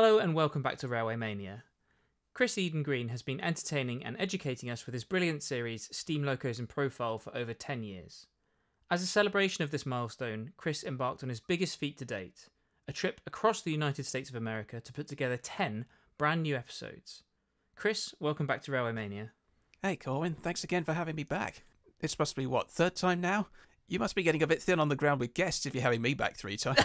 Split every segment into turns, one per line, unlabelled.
Hello and welcome back to Railway Mania. Chris Eden Green has been entertaining and educating us with his brilliant series Steam Locos in Profile for over 10 years. As a celebration of this milestone, Chris embarked on his biggest feat to date, a trip across the United States of America to put together 10 brand new episodes. Chris, welcome back to Railway Mania.
Hey Corwin, thanks again for having me back. This must be, what, third time now? You must be getting a bit thin on the ground with guests if you're having me back 3 times.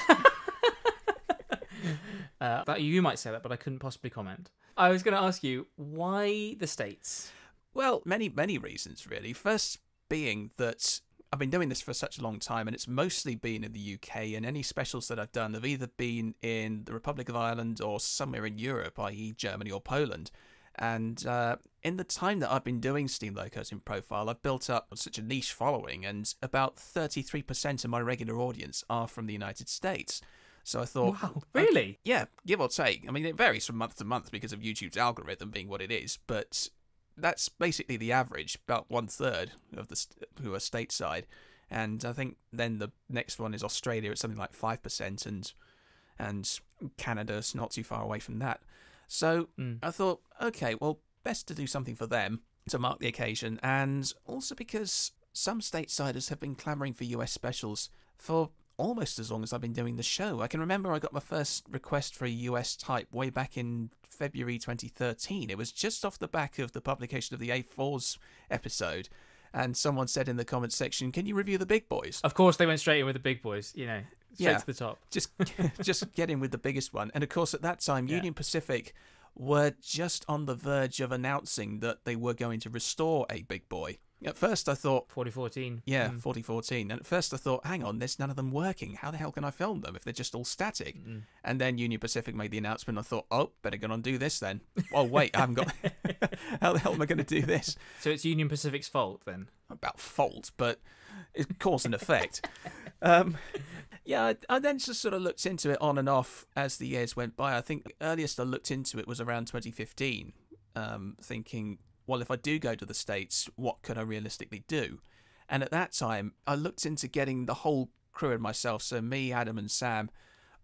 You might say that, but I couldn't possibly comment. I was going to ask you, why the States?
Well, many reasons, really. First being that I've been doing this for such a long time, and it's mostly been in the UK, and any specials that I've done have either been in the Republic of Ireland or somewhere in Europe, i.e. Germany or Poland. And in the time that I've been doing Steam Locos in Profile, I've built up such a niche following, and about 33% of my regular audience are from the United States. So I thought...
Wow, really?
Yeah, give or take. I mean, it varies from month to month because of YouTube's algorithm being what it is, but that's basically the average, about 1/3 of who are stateside. And I think then the next one is Australia, it's something like 5%, and Canada's not too far away from that. So I thought, okay, well, best to do something for them to mark the occasion, and also because some statesiders have been clamouring for US specials for almost as long as I've been doing the show. I can remember I got my first request for a US type way back in February 2013. It was just off the back of the publication of the A4's episode, and someone said in the comments section, "Can you review the big boys?"
Of course, they went straight in with the big boys, straight to the top.
Just get in with the biggest one. And of course, at that time, Union Pacific were just on the verge of announcing that they were going to restore a big boy. At first, I thought...
4014.
Yeah, 4014. And at first, I thought, hang on, there's none of them working. How the hell can I film them if they're just all static? And then Union Pacific made the announcement. I thought, oh, better go on and do this then. Oh, wait, I haven't got... How the hell am I going to do this?
So it's Union Pacific's fault then?
About fault, but it's cause and effect. Yeah, I then just sort of looked into it on and off as the years went by. I think the earliest I looked into it was around 2015, thinking, well, if I do go to the States, what could I realistically do? And at that time, I looked into getting the whole crew and myself, so me, Adam and Sam,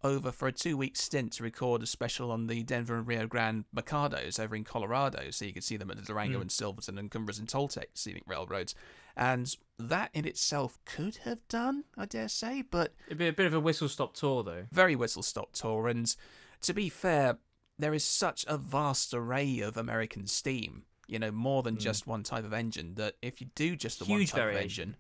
over for a 2-week stint to record a special on the Denver and Rio Grande Mercados over in Colorado, so you could see them at the Durango and Silverton and Cumbres and Toltec scenic railroads. And that in itself could have done, I dare say, but...
It'd be a bit of a whistle-stop tour, though.
Very whistle-stop tour, and to be fair, there is such a vast array of American steam, more than just one type of engine, that if you do just the one type of engine...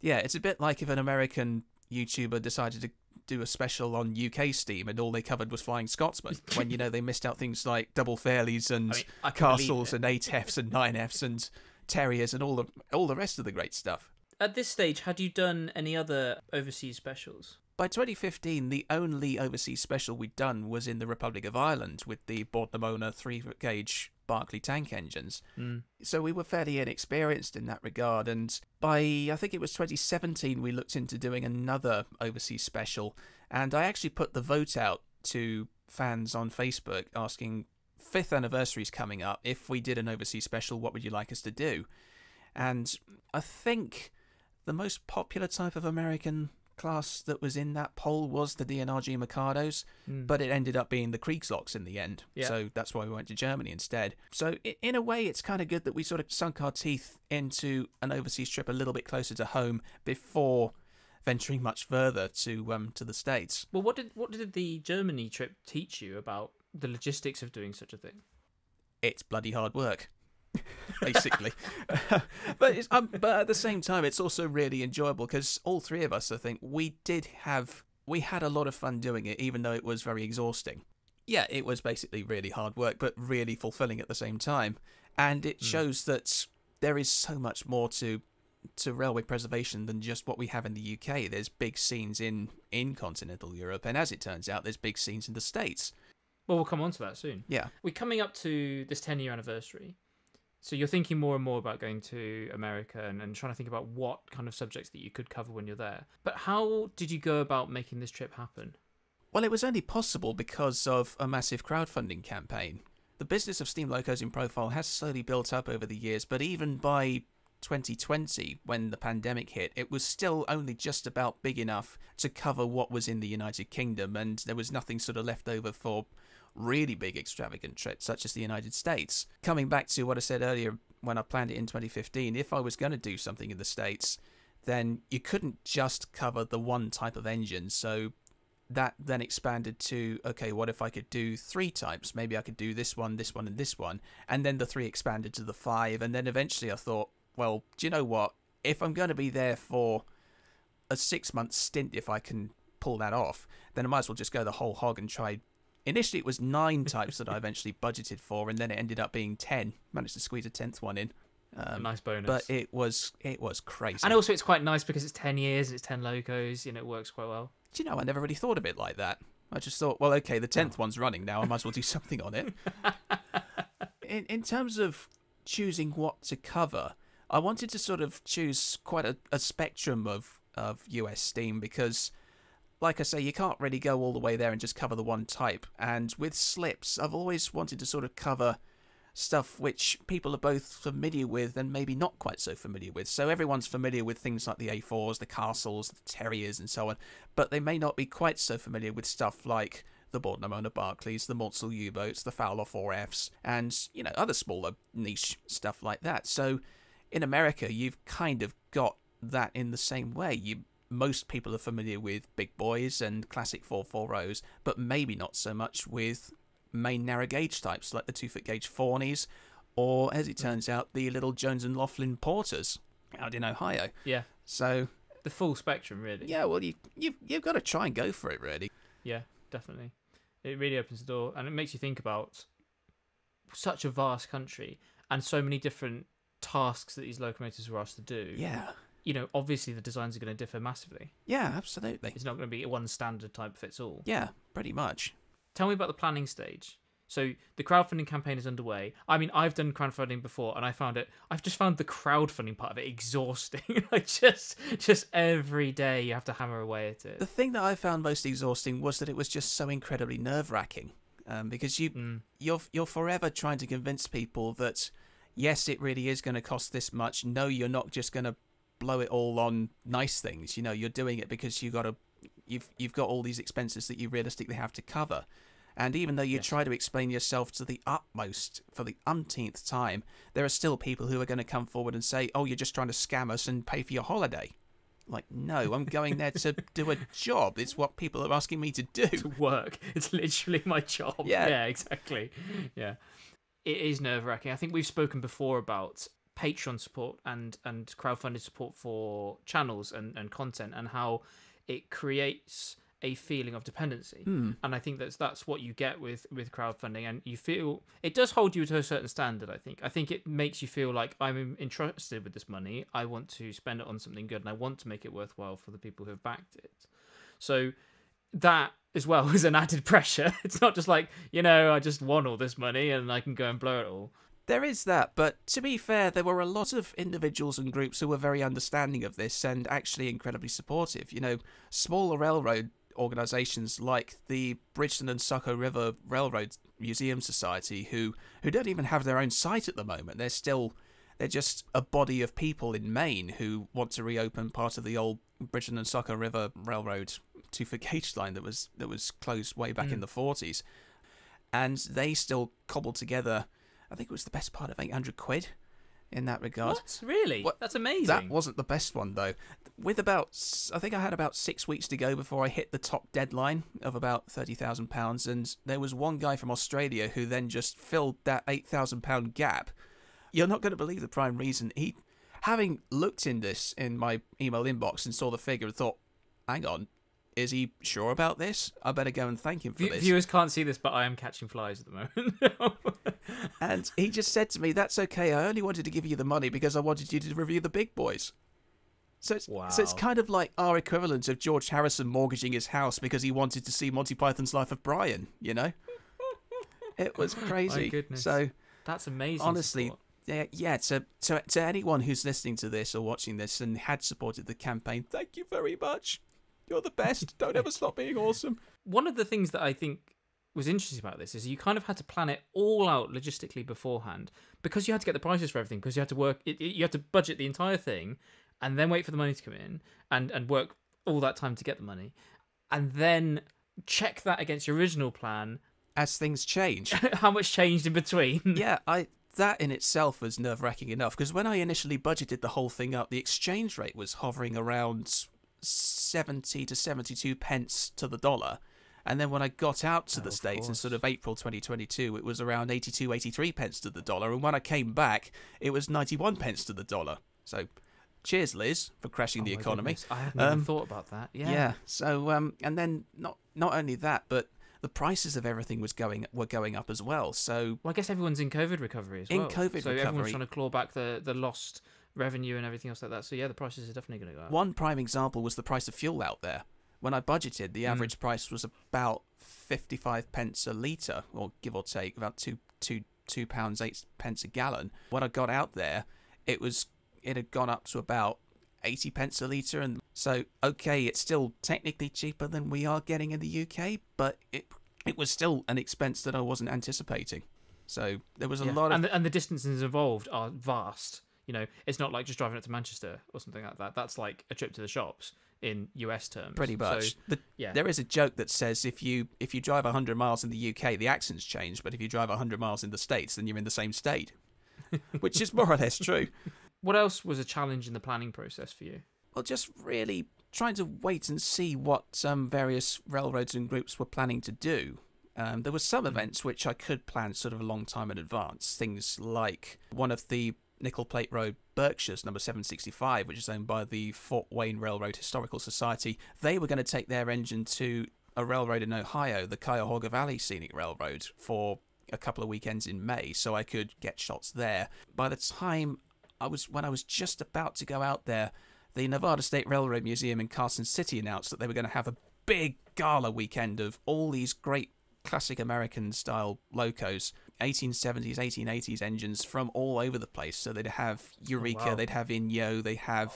Yeah, it's a bit like if an American YouTuber decided to do a special on UK steam and all they covered was Flying Scotsman, when, they missed out things like double Fairleys and Castles and 8Fs and 9Fs and Terriers and all the rest of the great stuff.
At this stage, had you done any other overseas specials?
By 2015, the only overseas special we'd done was in the Republic of Ireland with the Bord-na-Mona 3-gauge Barclay tank engines. So we were fairly inexperienced in that regard, and by, I think it was 2017, we looked into doing another overseas special, and I actually put the vote out to fans on Facebook asking, 5th anniversary's coming up, if we did an overseas special, what would you like us to do? And I think the most popular type of American class that was in that poll was the DNRG Mercados, but it ended up being the Kriegslocks in the end. So that's why we went to Germany instead. So in a way, it's kind of good that we sort of sunk our teeth into an overseas trip a little bit closer to home before venturing much further to the States.
Well, what did the Germany trip teach you about the logistics of doing such a thing?
It's bloody hard work. Basically. but at the same time, it's also really enjoyable because all 3 of us, I think, we had a lot of fun doing it, even though it was very exhausting. Yeah, it was basically really hard work, but really fulfilling at the same time. And it shows that there is so much more to railway preservation than just what we have in the UK. There's big scenes in continental Europe, and as it turns out, there's big scenes in the States.
Well, we'll come on to that soon.
Yeah.
We're coming up to this 10-year anniversary. So you're thinking more and more about going to America and trying to think about what kind of subjects that you could cover when you're there. But how did you go about making this trip happen?
Well, it was only possible because of a massive crowdfunding campaign. The business of Steam Locos in Profile has slowly built up over the years, but even by 2020, when the pandemic hit, it was still only just about big enough to cover what was in the United Kingdom, and there was nothing sort of left over for really big extravagant trips, such as the United States. Coming back to what I said earlier when I planned it in 2015, if I was going to do something in the States, then you couldn't just cover the one type of engine. So that then expanded to, okay, what if I could do 3 types? Maybe I could do this one, and this one. And then the 3 expanded to the 5. And then eventually I thought, well, do you know what? If I'm going to be there for a 6-month stint, if I can pull that off, then I might as well just go the whole hog and try. Initially it was 9 types that I eventually budgeted for, and then it ended up being 10. Managed to squeeze a 10th one in.
A nice bonus.
But it was crazy.
And also it's quite nice because it's 10 years, it's 10 locos, it works quite well.
Do you know, I never really thought of it like that. I just thought, well, okay, the 10th one's running now, I might as well do something on it. In terms of choosing what to cover, I wanted to sort of choose quite a spectrum of US Steam because, like I say, you can't really go all the way there and just cover the one type. And with slips, I've always wanted to sort of cover stuff which people are both familiar with and maybe not quite so familiar with. So everyone's familiar with things like the A4s, the Castles, the Terriers and so on, but they may not be quite so familiar with stuff like the Bord-Namona Barclays, the Mortsel U-boats, the Fowler 4Fs, and, other smaller niche stuff like that. So in America, you've kind of got that in the same way. Most people are familiar with big boys and classic 440s, but maybe not so much with main narrow gauge types like the 2-foot gauge Forneys, or as it turns out, the little Jones and Laughlin Porters out in Ohio.
Yeah.
So
the full spectrum, really.
Yeah, well, you've got to try and go for it, really.
Yeah, definitely. It really opens the door, and it makes you think about such a vast country and so many different tasks that these locomotives were asked to do.
Yeah.
Obviously the designs are going to differ massively.
Yeah, absolutely.
It's not going to be one standard type fits all.
Yeah, pretty much.
Tell me about the planning stage. So the crowdfunding campaign is underway. I mean, I've done crowdfunding before, and I've just found the crowdfunding part of it exhausting. Like just every day you have to hammer away at it.
The thing that I found most exhausting was that it was just so incredibly nerve-wracking, because you're forever trying to convince people that yes, it really is going to cost this much. No, you're not just going to blow it all on nice things. You're doing it because you've got all these expenses that you realistically have to cover. And even though you try to explain yourself to the utmost for the umpteenth time, there are still people who are going to come forward and say, oh, you're just trying to scam us and pay for your holiday. Like, no, I'm going there to do a job. It's what people are asking me to do.
To work. It's literally my job. Yeah, exactly. Yeah. It is nerve-wracking. I think we've spoken before about Patreon support and crowdfunded support for channels and content, and how it creates a feeling of dependency. And I think that's what you get with crowdfunding, and you feel it does hold you to a certain standard. I think it makes you feel like I'm entrusted with this money, I want to spend it on something good, and I want to make it worthwhile for the people who have backed it. So that as well is an added pressure. It's not just like, I just want all this money and I can go and blow it all.
There is that, but to be fair, there were a lot of individuals and groups who were very understanding of this and actually incredibly supportive. Smaller railroad organisations like the Bridgeton and Saco River Railroad Museum Society, who don't even have their own site at the moment. They're just a body of people in Maine who want to reopen part of the old Bridgeton and Saco River Railroad 2-foot gauge line that was closed way back in the 40s. And they still cobbled together, I think it was the best part of 800 quid in that regard.
What? Really? That's amazing.
That wasn't the best one, though. I think I had about 6 weeks to go before I hit the top deadline of about £30,000, and there was one guy from Australia who then just filled that £8,000 gap. You're not going to believe the prime reason. He, having looked in this in my email inbox and saw the figure and thought, hang on, is he sure about this? I better go and thank him for this.
Viewers can't see this, but I am catching flies at the moment.
And he just said to me, that's okay, I only wanted to give you the money because I wanted you to review the big boys. So it's kind of like our equivalent of George Harrison mortgaging his house because he wanted to see Monty Python's Life of Brian, It was crazy.
My goodness.
So
that's amazing.
Honestly,
support.
to anyone who's listening to this or watching this and had supported the campaign, thank you very much. You're the best. Don't ever stop being awesome.
One of the things that I think was interesting about this is you kind of had to plan it all out logistically beforehand, because you had to get the prices for everything, because you had to you had to budget the entire thing and then wait for the money to come in and work all that time to get the money, and then check that against your original plan
as things change.
How much changed in between?
Yeah, that in itself was nerve-wracking enough, because when I initially budgeted the whole thing up, the exchange rate was hovering around 70 to 72 pence to the dollar. And then when I got out to the States in sort of April 2022, it was around 82, 83 pence to the dollar. And when I came back, it was 91 pence to the dollar. So cheers, Liz, for crashing the economy.
Goodness. I hadn't even thought about that. Yeah.
So, and then not only that, but the prices of everything were going up as well. So,
I guess everyone's in COVID recovery as well. So everyone's trying to claw back the lost revenue and everything else like that. So yeah, the prices are definitely going to go up.
One prime example was the price of fuel out there. When I budgeted, the average price was about 55 pence a litre, or give or take, about £2 8 pence a gallon. When I got out there, it had gone up to about 80 pence a litre. And so, okay, it's still technically cheaper than we are getting in the UK, but it was still an expense that I wasn't anticipating. So there was a lot of...
And the distances involved are vast. You know, it's not like just driving up to Manchester or something like that. That's like a trip to the shops in US terms.
Pretty much.
So,
there is a joke that says if you drive 100 miles in the UK, the accents change, but if you drive 100 miles in the States, then you're in the same state, which is more or less true.
What else was a challenge in the planning process for you?
Well, just really trying to wait and see what various railroads and groups were planning to do. There were some events which I could plan sort of a long time in advance. Things like one of the Nickel Plate Road Berkshires, number 765, which is owned by the Fort Wayne Railroad Historical Society. They were going to take their engine to a railroad in Ohio, the Cuyahoga Valley Scenic Railroad, for a couple of weekends in May, so I could get shots there. By the time when I was just about to go out there, the Nevada State Railroad Museum in Carson City announced that they were going to have a big gala weekend of all these great classic American-style locos, 1870s, 1880s engines from all over the place. So they'd have Eureka, they'd have Inyo, they have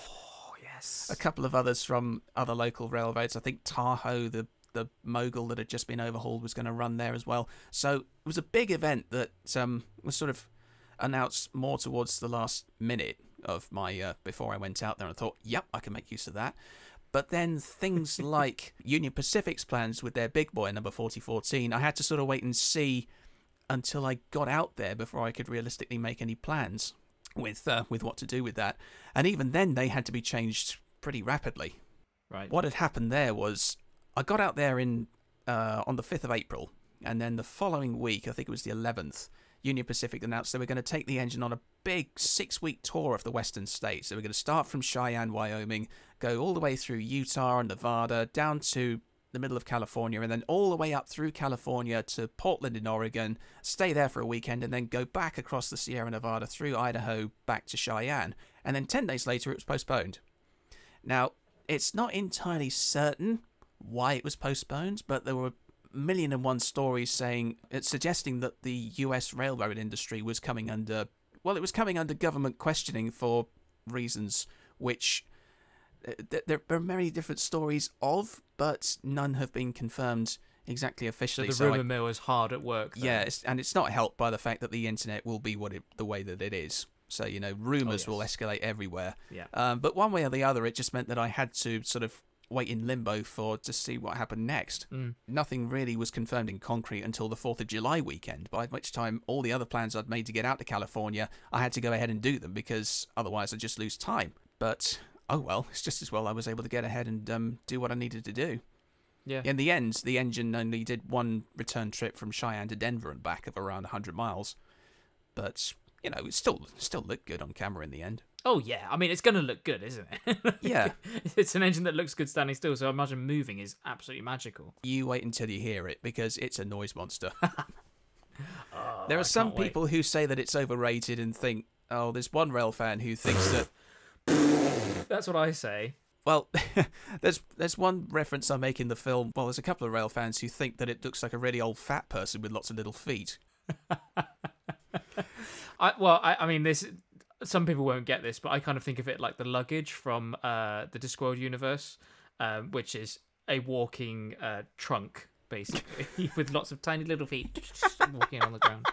a couple of others from other local railroads. I think Tahoe, the mogul that had just been overhauled, was going to run there as well. So it was a big event that was sort of announced more towards the last minute of my before I went out there, and I thought, yep, I can make use of that. But then things like Union Pacific's plans with their big boy, number 4014, I had to sort of wait and see until I got out there before I could realistically make any plans with what to do with that. And even then, they had to be changed pretty rapidly.
Right.
What had happened there was I got out there on the 5th of April, and then the following week, I think it was the 11th, Union Pacific announced they were going to take the engine on a big 6-week tour of the western states. They were going to start from Cheyenne, Wyoming, go all the way through Utah and Nevada, down to the middle of California, and then all the way up through California to Portland in Oregon, stay there for a weekend, and then go back across the Sierra Nevada through Idaho back to Cheyenne. And then 10 days later, it was postponed. Now, it's not entirely certain why it was postponed, but there were 1,000,001 stories suggesting that the US railroad industry was coming under government questioning for reasons which there are many different stories of, but none have been confirmed exactly officially.
So the rumour mill is hard at work then.
Yeah, and it's not helped by the fact that the internet will be the way that it is. So, rumours will escalate everywhere.
Yeah.
But one way or the other, it just meant that I had to sort of wait in limbo to see what happened next. Nothing really was confirmed in concrete until the 4th of July weekend, by which time all the other plans I'd made to get out to California, I had to go ahead and do them, because otherwise I'd just lose time. But, oh well, it's just as well I was able to get ahead and do what I needed to do.
Yeah.
In the end, the engine only did one return trip from Cheyenne to Denver and back of around 100 miles. But, it still looked good on camera in the end.
Oh, yeah. I mean, it's going to look good, isn't it?
Yeah.
It's an engine that looks good standing still, so I imagine moving is absolutely magical.
You wait until you hear it, because it's a noise monster. There are some people who say that it's overrated and think, oh, there's one rail fan who thinks that...
That's what I say.
Well, there's one reference I make in the film. Well, there's a couple of rail fans who think that it looks like a really old fat person with lots of little feet.
I mean, this... Some people won't get this, but I kind of think of it like the luggage from the Discworld universe, which is a walking trunk, basically, with lots of tiny little feet walking on the ground.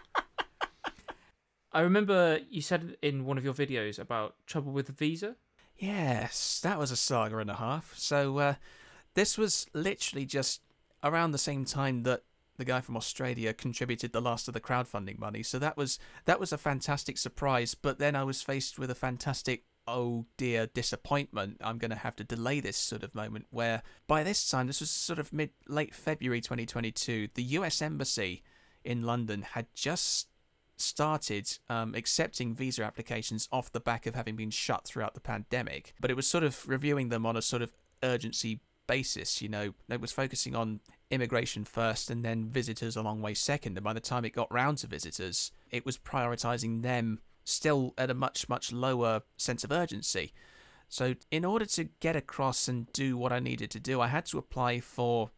I remember you said in one of your videos about trouble with the visa.
Yes, that was a saga and a half. So this was literally just around the same time that the guy from Australia contributed the last of the crowdfunding money. So that was a fantastic surprise. But then I was faced with a fantastic, oh dear, disappointment. I'm going to have to delay this sort of moment, where by this time, this was sort of late February 2022, the US Embassy in London had just started accepting visa applications off the back of having been shut throughout the pandemic. But it was sort of reviewing them on a sort of urgency basis. You know, it was focusing on immigration first and then visitors a long way second. And by the time it got round to visitors, it was prioritizing them still at a much, much lower sense of urgency. So in order to get across and do what I needed to do, I had to apply for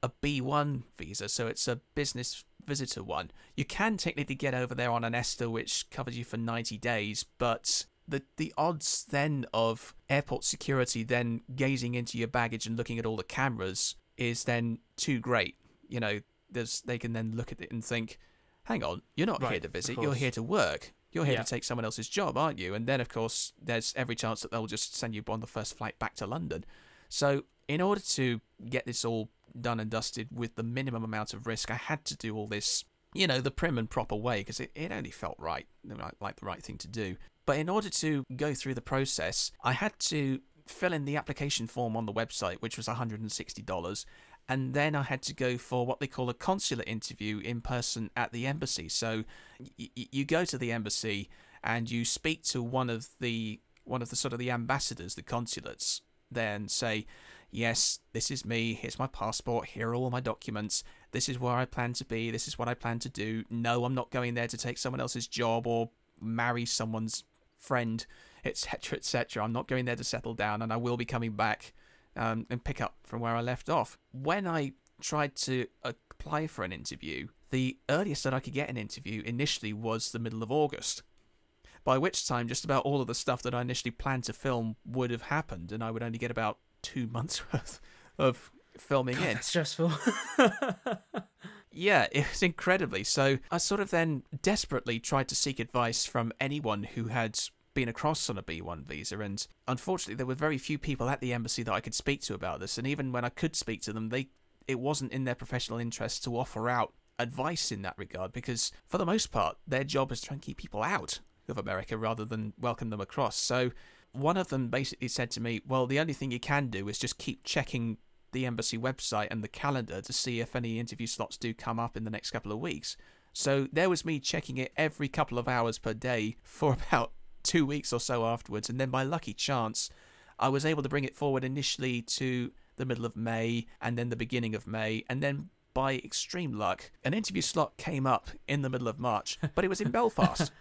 a B1 visa. So it's a business visitor one. You can technically get over there on an ESTA, which covers you for 90 days, but the odds then of airport security then gazing into your baggage and looking at all the cameras is then too great. You know, they can then look at it and think, hang on, you're not here to visit, you're here to work. You're here to take someone else's job, aren't you? And then, of course, there's every chance that they'll just send you on the first flight back to London. So in order to get this all done and dusted with the minimum amount of risk, I had to do all this, you know, the prim and proper way, because it only felt right, like the right thing to do. But in order to go through the process, I had to fill in the application form on the website, which was $160. And then I had to go for what they call a consular interview in person at the embassy. So you go to the embassy and you speak to one of the sort of the ambassadors, the consulates, then say, yes, this is me, here's my passport, here are all my documents, this is where I plan to be, this is what I plan to do. No, I'm not going there to take someone else's job or marry someone's friend, etc., etc. I'm not going there to settle down, and I will be coming back and pick up from where I left off. When I tried to apply for an interview, the earliest that I could get an interview initially was the middle of August, by which time just about all of the stuff that I initially planned to film would have happened, and I would only get about 2 months worth of filming in.
That's stressful.
Yeah, it was incredibly. So I sort of then desperately tried to seek advice from anyone who had been across on a B1 visa, and unfortunately there were very few people at the embassy that I could speak to about this, and even when I could speak to them, it wasn't in their professional interest to offer out advice in that regard, because for the most part their job is to try and keep people out of America rather than welcome them across. So one of them basically said to me, well, the only thing you can do is just keep checking the embassy website and the calendar to see if any interview slots do come up in the next couple of weeks. So there was me checking it every couple of hours per day for about 2 weeks or so afterwards, and then by lucky chance I was able to bring it forward initially to the middle of May and then the beginning of May, and then by extreme luck an interview slot came up in the middle of March, but it was in Belfast.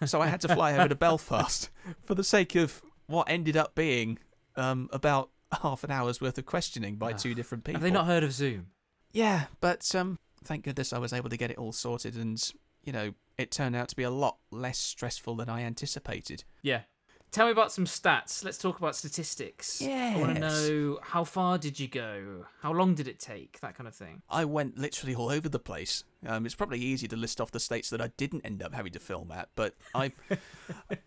So I had to fly over to Belfast for the sake of what ended up being about half an hour's worth of questioning by two different people.
Have they not heard of Zoom?
Yeah, but thank goodness I was able to get it all sorted, and you know, it turned out to be a lot less stressful than I anticipated.
Yeah. Tell me about some stats. Let's talk about statistics.
Yes.
I want to know, how far did you go? How long did it take? That kind of thing.
I went literally all over the place. It's probably easy to list off the states that I didn't end up having to film at, but I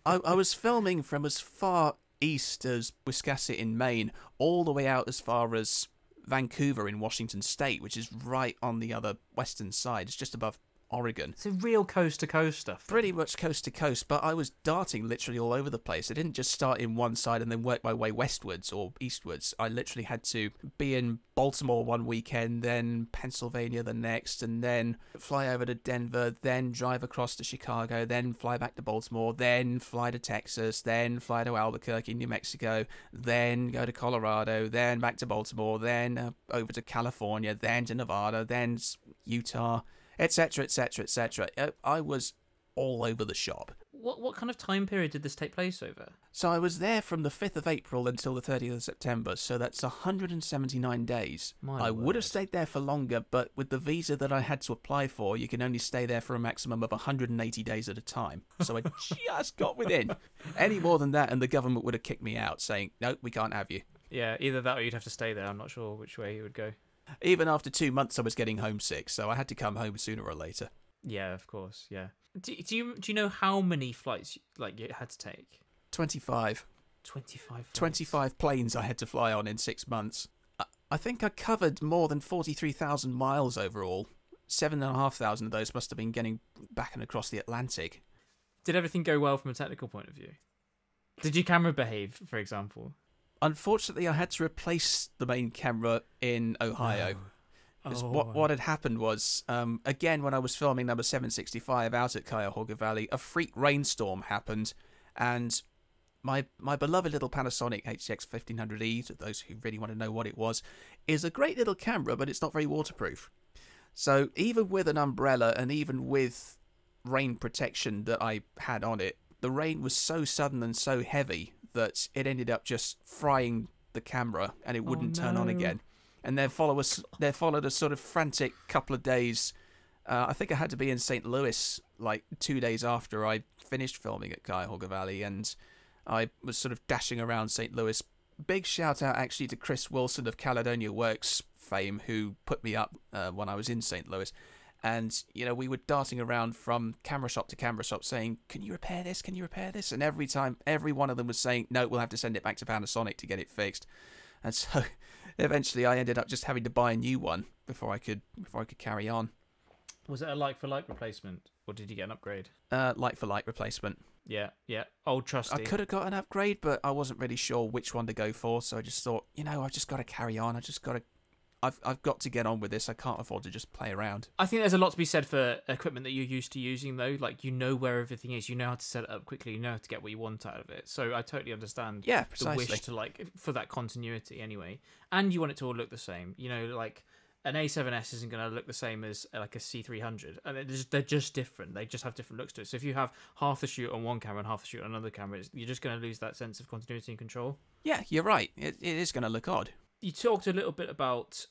was filming from as far east as Wiscasset in Maine, all the way out as far as Vancouver in Washington State, which is right on the other western side. It's just above Oregon.
So real coast-to-coast stuff.
Pretty much coast-to-coast, but I was darting literally all over the place. I didn't just start in one side and then work my way westwards or eastwards. I literally had to be in Baltimore one weekend, then Pennsylvania the next, and then fly over to Denver, then drive across to Chicago, then fly back to Baltimore, then fly to Texas, then fly to Albuquerque, New Mexico, then go to Colorado, then back to Baltimore, then over to California, then to Nevada, then Utah, etc., etc., etc. I was all over the shop.
What kind of time period did this take place over?
So I was there from the 5th of April until the 30th of September, so that's 179 days. I would have stayed there for longer, but with the visa that I had to apply for, you can only stay there for a maximum of 180 days at a time. So I just got within. Any more than that and the government would have kicked me out, saying, no, we can't have you.
Yeah, either that or you'd have to stay there. I'm not sure which way you would go.
Even after 2 months, I was getting homesick, so I had to come home sooner or later.
Yeah, of course, yeah. Do you know how many flights you had to take?
25.
25 flights.
25 planes I had to fly on in 6 months. I think I covered more than 43,000 miles overall 7,500 of those must have been getting back and across the Atlantic.
Did everything go well from a technical point of view? Did your camera behave, for example?
Unfortunately, I had to replace the main camera in Ohio.
No.
Because
Oh,
what had happened was, again, when I was filming number 765 out at Cuyahoga Valley, a freak rainstorm happened, and my beloved little Panasonic HX 1500E, to those who really want to know what it was, is a great little camera, but it's not very waterproof. So even with an umbrella and even with rain protection that I had on it, the rain was so sudden and so heavy that it ended up just frying the camera and it wouldn't turn on again. And there followed a sort of frantic couple of days. I think I had to be in St. Louis like 2 days after I finished filming at Cuyahoga Valley, and I was sort of dashing around St. Louis. Big shout out actually to Chris Wilson of Caledonia Works fame, who put me up when I was in St. Louis. And, you know, we were darting around from camera shop to camera shop saying, can you repair this? Can you repair this? And every time, every one of them was saying, no, we'll have to send it back to Panasonic to get it fixed. And so eventually I ended up just having to buy a new one before I could carry on.
Was it a like-for-like replacement, or did you get an upgrade?
Like-for-like replacement.
Yeah. Old trusty.
I could have got an upgrade, but I wasn't really sure which one to go for, so I just thought, you know, I've just got to carry on. I've got to get on with this. I can't afford to just play around.
I think there's a lot to be said for equipment that you're used to using, though. Like, you know where everything is. You know how to set it up quickly. You know how to get what you want out of it. So I totally understand the wish to, like, for that continuity anyway. And you want it to all look the same. You know, like, an A7S isn't going to look the same as, like, a C300. And they're just different. They just have different looks to it. So if you have half the shoot on one camera and half the shoot on another camera, you're just going to lose that sense of continuity and control.
Yeah, you're right. It is going to look odd.
You talked a little bit about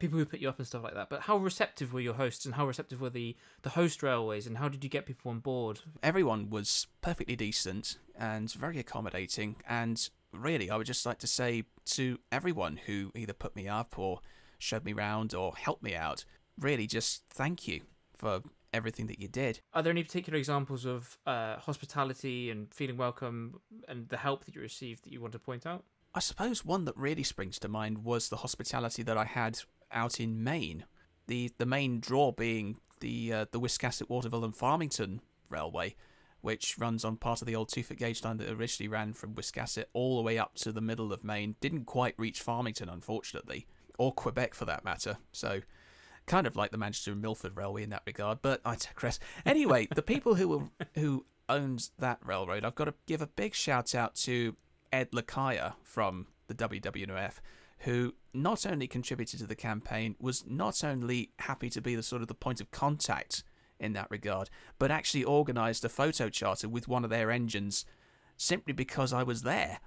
people who put you up and stuff like that, but how receptive were your hosts, and how receptive were the host railways, and how did you get people on board?
Everyone was perfectly decent and very accommodating, and really I would just like to say to everyone who either put me up or showed me around or helped me out, really just thank you for everything that you did.
Are there any particular examples of hospitality and feeling welcome and the help that you received that you want to point out?
I suppose one that really springs to mind was the hospitality that I had out in Maine. The main draw being the Wiscasset, Waterville and Farmington Railway, which runs on part of the old 2-foot gauge line that originally ran from Wiscasset all the way up to the middle of Maine. Didn't quite reach Farmington, unfortunately, or Quebec for that matter. So kind of like the Manchester and Milford Railway in that regard, but I digress. Anyway, the people who owned that railroad, I've got to give a big shout out to Ed Lakaya from the WWF, who not only contributed to the campaign, was not only happy to be the point of contact in that regard, but actually organised a photo charter with one of their engines simply because I was there,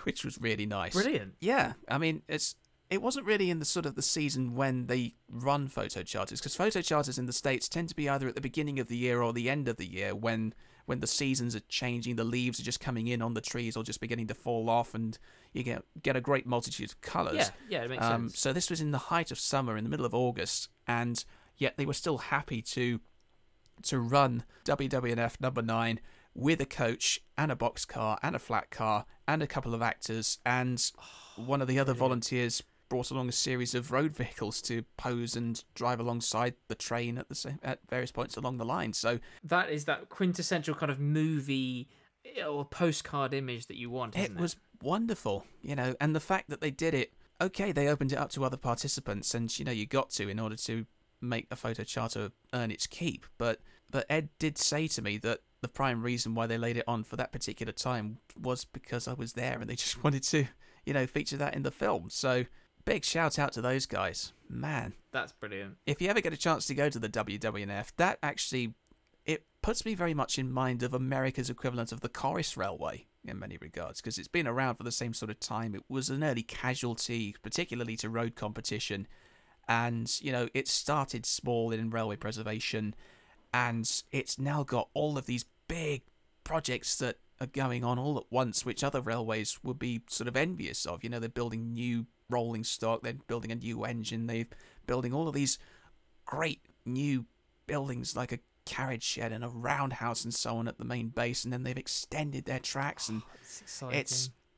which was really nice.
Brilliant.
Yeah, I mean, it wasn't really in the season when they run photo charters, because photo charters in the States tend to be either at the beginning of the year or the end of the year when the seasons are changing, the leaves are just coming in on the trees or just beginning to fall off, and you get a great multitude of colours.
Yeah, it makes sense.
So this was in the height of summer, in the middle of August, and yet they were still happy to run WWF number 9 with a coach and a boxcar and a flat car and a couple of actors, and one of the other volunteers brought along a series of road vehicles to pose and drive alongside the train at various points along the line. So
that is that quintessential kind of movie or postcard image that you want, isn't it?
It was wonderful, and the fact that they did it, okay, they opened it up to other participants, and, you got to in order to make a photo charter earn its keep. But Ed did say to me that the prime reason why they laid it on for that particular time was because I was there, and they just wanted to, feature that in the film. So big shout out to those guys. Man,
that's brilliant.
If you ever get a chance to go to the WWF, that actually, it puts me very much in mind of America's equivalent of the Corris Railway in many regards, because it's been around for the same sort of time. It was an early casualty, particularly to road competition, and it started small in railway preservation, and it's now got all of these big projects that are going on all at once, which other railways would be sort of envious of. They're building new rolling stock, they're building a new engine, they're building all of these great new buildings like a carriage shed and a roundhouse and so on at the main base, and then they've extended their tracks, and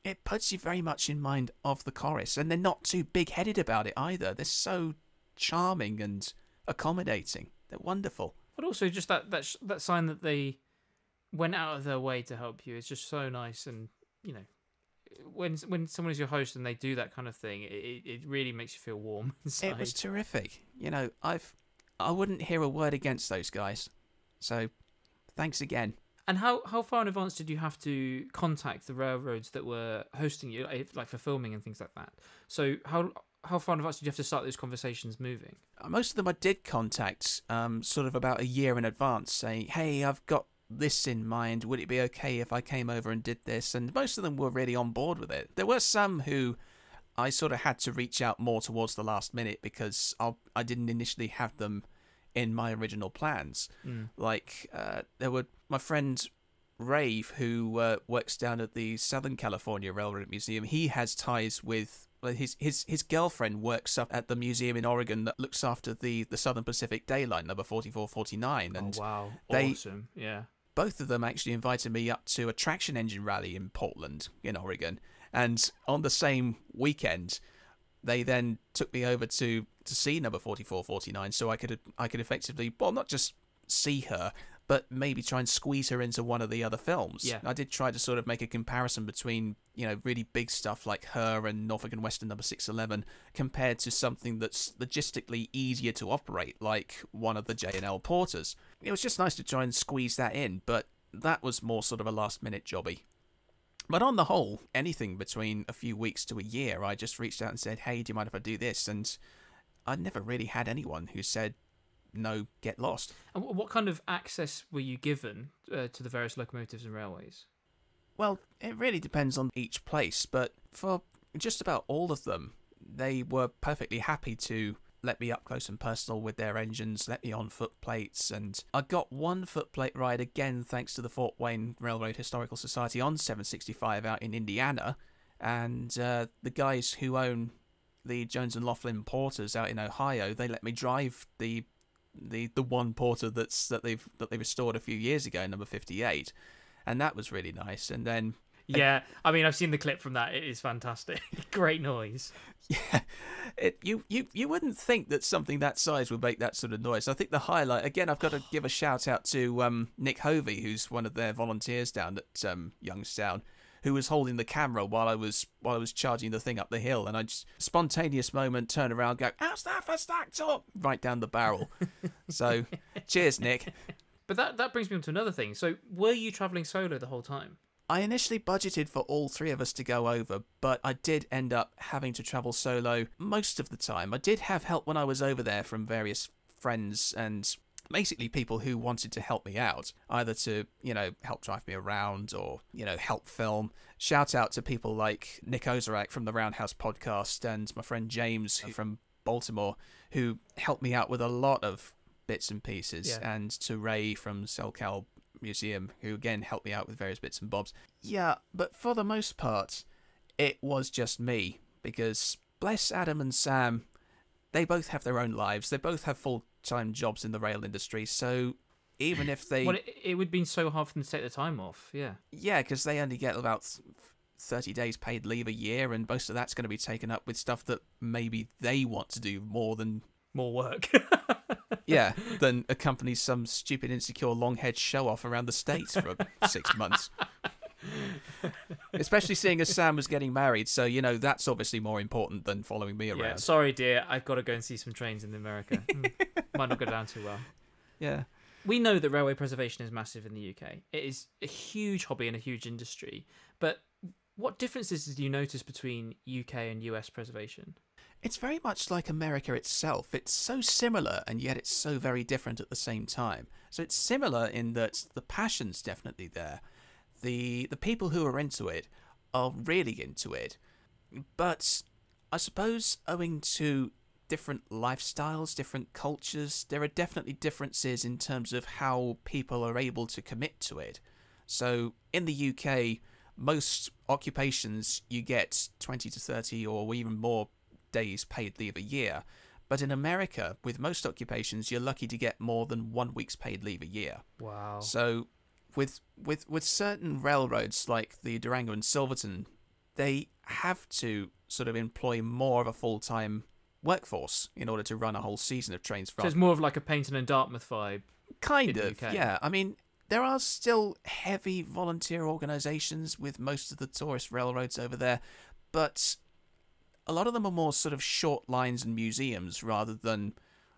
it puts you very much in mind of the Corris, and they're not too big-headed about it either. They're so charming and accommodating. They're wonderful.
But also just that sign that they went out of their way to help you is just so nice. And when someone is your host and they do that kind of thing, it really makes you feel warm inside.
It was terrific. I wouldn't hear a word against those guys. So thanks again.
And how far in advance did you have to contact the railroads that were hosting you, like for filming and things like that? So how far in advance did you have to start those conversations moving?
Most of them I did contact sort of about a year in advance, saying, hey, I've got this in mind. Would it be okay if I came over and did this? And most of them were really on board with it. There were some who I sort of had to reach out more towards the last minute because I didn't initially have them in my original plans. Like there were my friend Rave, who works down at the Southern California Railroad Museum. He has ties with his girlfriend works up at the museum in Oregon that looks after the Southern Pacific Day Line, number 4449. And
oh wow, awesome! Yeah,
both of them actually invited me up to a traction engine rally in Portland, in Oregon, and on the same weekend, they then took me over to see number 4449, so I could effectively, well, not just see her, but maybe try and squeeze her into one of the other films.
Yeah.
I did try to sort of make a comparison between, really big stuff like her and Norfolk and Western number 611 compared to something that's logistically easier to operate, like one of the J&L Porters. It was just nice to try and squeeze that in, but that was more sort of a last-minute jobby. But on the whole, anything between a few weeks to a year, I just reached out and said, hey, do you mind if I do this? And I never really had anyone who said, no, get lost.
And what kind of access were you given to the various locomotives and railways?
Well, it really depends on each place, but for just about all of them, they were perfectly happy to let me up close and personal with their engines, let me on footplates, and I got one footplate ride again thanks to the Fort Wayne Railroad Historical Society on 765 out in Indiana, and the guys who own the Jones and Laughlin Porters out in Ohio, they let me drive the one porter that they restored a few years ago, number 58, and that was really nice. And then
yeah, I mean, I've seen the clip from that. It is fantastic. Great noise.
Yeah, you wouldn't think that something that size would make that sort of noise. I think the highlight, again, I've got to give a shout out to Nick Hovey, who's one of their volunteers down at Youngstown, who was holding the camera while I was charging the thing up the hill, and I just spontaneous moment turn around, go, how's that for stack talk? Right down the barrel. So, cheers, Nick.
But that brings me on to another thing. So, were you travelling solo the whole time?
I initially budgeted for all three of us to go over, but I did end up having to travel solo most of the time. I did have help when I was over there from various friends and basically people who wanted to help me out, either to, help drive me around or, help film. Shout out to people like Nick Ozerak from the Roundhouse Podcast and my friend James from Baltimore, who helped me out with a lot of bits and pieces, and to Ray from SoCal Museum, who again helped me out with various bits and bobs. Yeah, but for the most part, it was just me, because bless Adam and Sam, they both have their own lives. They both have full-time jobs in the rail industry, so even if they...
Well, it would have been so hard for them to take the time off, yeah.
Yeah, because they only get about 30 days paid leave a year, and most of that's going to be taken up with stuff that maybe they want to do more than...
More work.
Yeah, than accompany some stupid, insecure, long-haired show-off around the States for 6 months. Especially seeing as Sam was getting married, so, that's obviously more important than following me around.
Yeah, sorry, dear, I've got to go and see some trains in America. Might not go down too well.
Yeah.
We know that railway preservation is massive in the UK. It is a huge hobby and a huge industry. But what differences did you notice between UK and US preservation?
It's very much like America itself. It's so similar, and yet it's so very different at the same time. So it's similar in that the passion's definitely there. The people who are into it are really into it. But I suppose owing to different lifestyles, different cultures, there are definitely differences in terms of how people are able to commit to it. So in the UK, most occupations you get 20 to 30 or even more days paid leave a year, but in America, with most occupations, you're lucky to get more than 1 week's paid leave a year.
Wow.
So with certain railroads like the Durango and Silverton, they have to sort of employ more of a full-time workforce in order to run a whole season of trains.
So it's more of like a Paynton and Dartmouth vibe.
Kind of, yeah. I mean, there are still heavy volunteer organisations with most of the tourist railroads over there, but a lot of them are more sort of short lines and museums rather than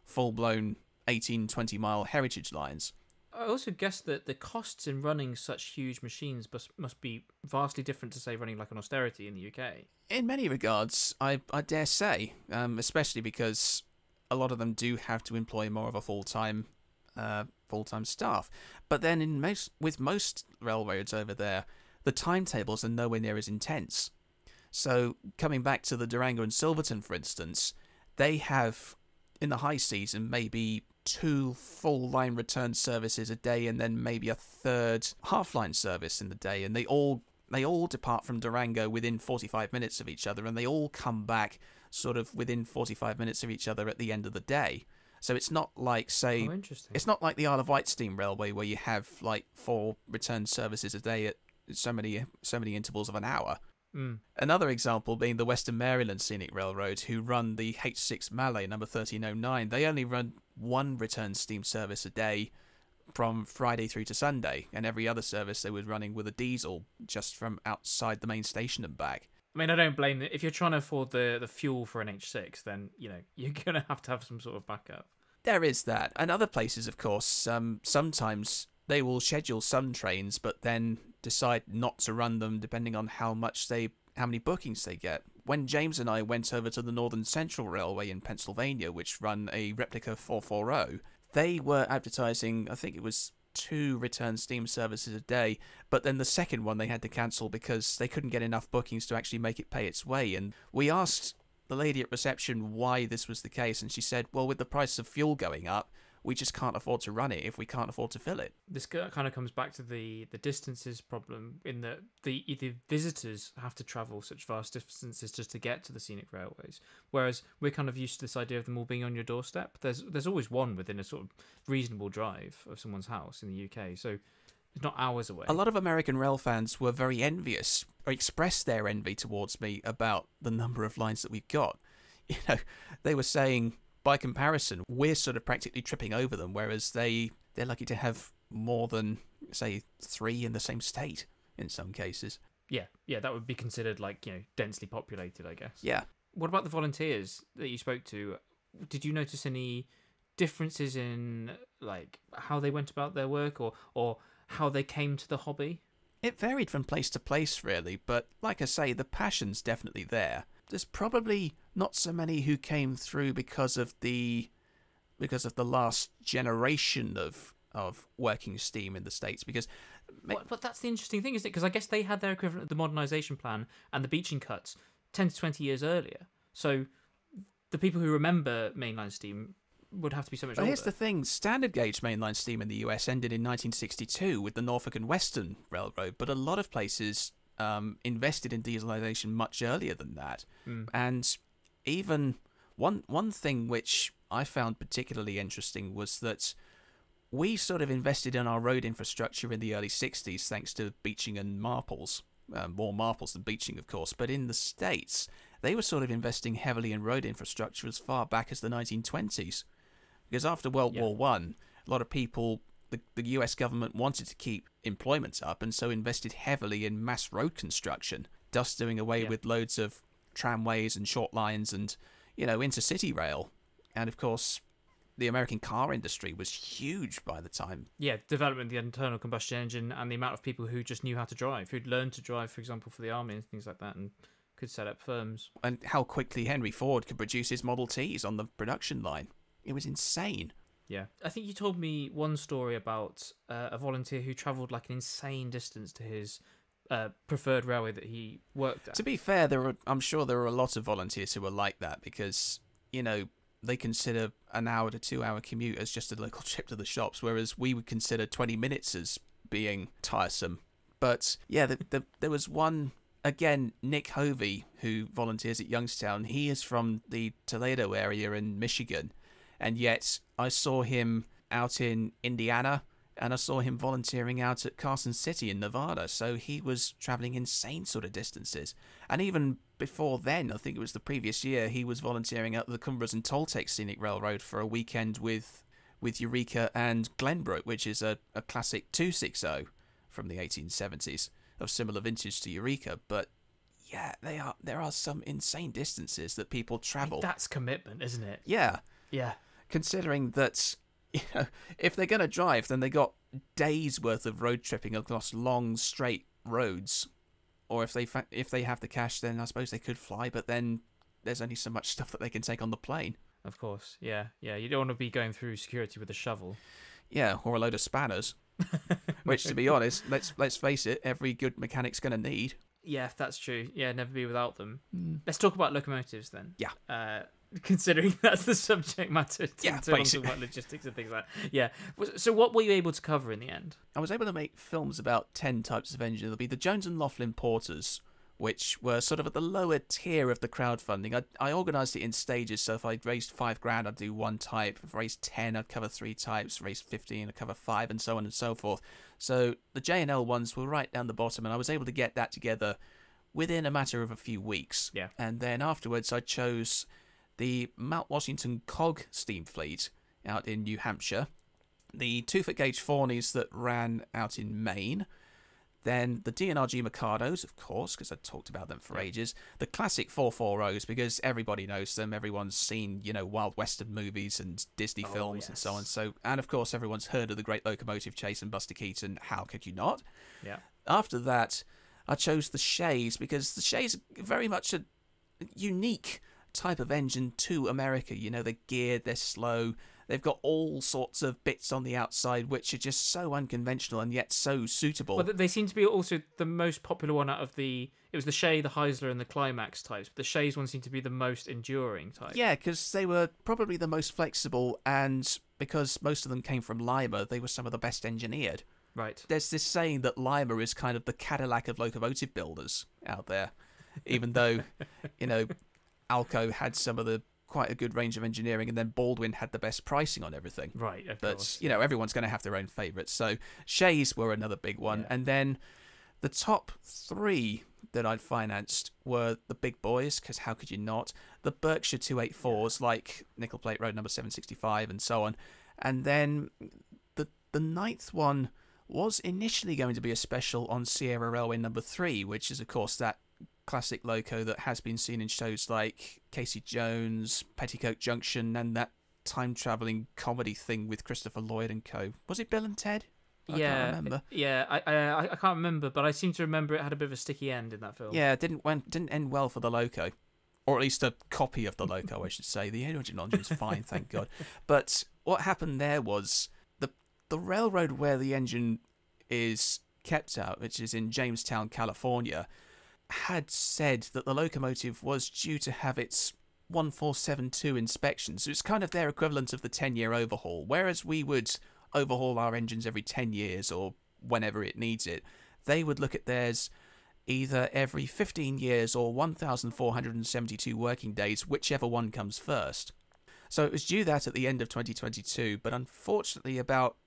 full-blown 18, 20-mile heritage lines.
I also guess that the costs in running such huge machines must be vastly different to, say, running like an austerity in the UK.
In many regards, I dare say, especially because a lot of them do have to employ more of a full-time staff. But then with most railroads over there, the timetables are nowhere near as intense. So coming back to the Durango and Silverton, for instance, they have, in the high season, maybe 2 full-line return services a day and then maybe a third half-line service in the day. And they all depart from Durango within 45 minutes of each other, and they all come back sort of within 45 minutes of each other at the end of the day. So it's not like, say, it's not like the Isle of Wight Steam Railway where you have like 4 return services a day at so many intervals of an hour. Another example being the Western Maryland Scenic Railroad, who run the H6 Mallet number 1309. They only run 1 return steam service a day from Friday through to Sunday, and every other service they were running with a diesel just from outside the main station and back.
I mean, I don't blame it. If you're trying to afford the fuel for an H6, then, you know, you're going to have some sort of backup. There
is that. And other places, of course, sometimes they will schedule some trains, but then decide not to run them depending on how many bookings they get. When James and I went over to the Northern Central Railway in Pennsylvania, which run a replica 440, they were advertising, I think it was 2 return steam services a day, but then the second one they had to cancel because they couldn't get enough bookings to actually make it pay its way. And we asked the lady at reception why this was the case, and she said, well, with the price of fuel going up, we just can't afford to run it if we can't afford to fill it.
This kind of comes back to the distances problem, in that the visitors have to travel such vast distances just to get to the scenic railways, whereas we're kind of used to this idea of them all being on your doorstep. There's always one within a sort of reasonable drive of someone's house in the UK, so it's not hours away.
A lot of American rail fans were very envious, or expressed their envy towards me about the number of lines that we've got. You know, they were saying, by comparison, we're sort of practically tripping over them, whereas they're lucky to have more than, say, 3 in the same state in some cases.
Yeah, that would be considered like, you know, densely populated, I guess.
Yeah.
What about the volunteers that you spoke to? Did you notice any differences in like how they went about their work, or how they came to the hobby?
It varied from place to place, really, but like I say, the passion's definitely there. There's probably not so many who came through because of the last generation of working steam in the States.
But that's the interesting thing, isn't it? Because I guess they had their equivalent of the modernisation plan and the beaching cuts 10 to 20 years earlier. So the people who remember mainline steam would have to be so much older.
Here's the thing, standard gauge mainline steam in the US ended in 1962 with the Norfolk and Western Railroad, but a lot of places invested in dieselization much earlier than that. And even one thing which I found particularly interesting was that we sort of invested in our road infrastructure in the early 60s thanks to beaching and marples. More marples than beaching, of course, but in the States they were sort of investing heavily in road infrastructure as far back as the 1920s, because after World War One, a lot of people, the US government wanted to keep employment up, and so invested heavily in mass road construction, thus doing away with loads of tramways and short lines and, you know, intercity rail. And of course, the American car industry was huge by the time.
Yeah, development of the internal combustion engine and the amount of people who just knew how to drive, who'd learned to drive, for example, for the army and things like that, and could set up firms.
And how quickly Henry Ford could produce his Model Ts on the production line. It was insane.
Yeah. I think you told me one story about a volunteer who travelled like an insane distance to his preferred railway that he worked at.
To be fair, I'm sure there are a lot of volunteers who are like that because, you know, they consider an hour to 2 hour commute as just a local trip to the shops, whereas we would consider 20 minutes as being tiresome. But yeah, there was one, again, Nick Hovey, who volunteers at Youngstown. He is from the Toledo area in Michigan, and yet I saw him out in Indiana and I saw him volunteering out at Carson City in Nevada, so he was travelling insane sort of distances. And even before then, I think it was the previous year, he was volunteering at the Cumbres and Toltec Scenic Railroad for a weekend with Eureka and Glenbrook, which is a classic 260 from the 1870s of similar vintage to Eureka. But yeah, there are some insane distances that people travel.
That's commitment, isn't it?
Yeah.
Yeah.
Considering that, if they're going to drive, then they got days worth of road tripping across long, straight roads. Or if they have the cash, then I suppose they could fly, but then there's only so much stuff that they can take on the plane.
Of course, yeah. You don't want to be going through security with a shovel.
Yeah, or a load of spanners. Which, to be honest, let's face it, every good mechanic's going to need.
Yeah, that's true. Yeah, never be without them. Let's talk about locomotives then.
Yeah.
Considering that's the subject matter. To talk about logistics and things like that. Yeah. So what were you able to cover in the end?
I was able to make films about 10 types of engine. There'll be the Jones and Laughlin Porters, which were sort of at the lower tier of the crowdfunding. I organised it in stages, so if I raised $5,000, I'd do one type. If I raised 10, I'd cover 3 types. Raised 15, I'd cover 5, and so on and so forth. So the J&L ones were right down the bottom, and I was able to get that together within a matter of a few weeks.
Yeah.
And then afterwards, I chose the Mount Washington Cog steam fleet out in New Hampshire, the 2-foot gauge Forneys that ran out in Maine, then the DNRG Mikados, of course, because I talked about them for ages, the classic 440s, because everybody knows them, everyone's seen, Wild Western movies and Disney films and so on. So, and of course, everyone's heard of the Great Locomotive Chase and Buster Keaton. How could you not?
Yeah.
After that, I chose the Shays, because the Shays are very much a unique type of engine to America. They're geared, they're slow, they've got all sorts of bits on the outside which are just so unconventional and yet so suitable.
Well, they seem to be also the most popular one out of it was the Shay, the Heisler, and the Climax types, but the Shays one seemed to be the most enduring type.
Yeah, because they were probably the most flexible, and because most of them came from Lima, they were some of the best engineered.
Right.
There's this saying that Lima is kind of the Cadillac of locomotive builders out there, even though, Alco had quite a good range of engineering, and then Baldwin had the best pricing on everything.
Right, of
course.
But,
everyone's going to have their own favourites. So Shays were another big one. Yeah. And then the top 3 that I'd financed were the big boys, because how could you not? The Berkshire 284s, like Nickel Plate Road number 765 and so on. And then the 9th one was initially going to be a special on Sierra Railway number 3, which is, of course, that classic loco that has been seen in shows like Casey Jones, Petticoat Junction, and that time-travelling comedy thing with Christopher Lloyd and co. Was it Bill and Ted? I can't remember.
Yeah, I can't remember, but I seem to remember it had a bit of a sticky end in that film.
Yeah, it didn't end well for the loco. Or at least a copy of the loco, I should say. The original engine is fine, thank God. But what happened there was the railroad where the engine is kept at, which is in Jamestown, California, had said that the locomotive was due to have its 1472 inspection. So it's kind of their equivalent of the 10-year overhaul. Whereas we would overhaul our engines every 10 years or whenever it needs it, they would look at theirs either every 15 years or 1,472 working days, whichever one comes first. So it was due that at the end of 2022, but unfortunately about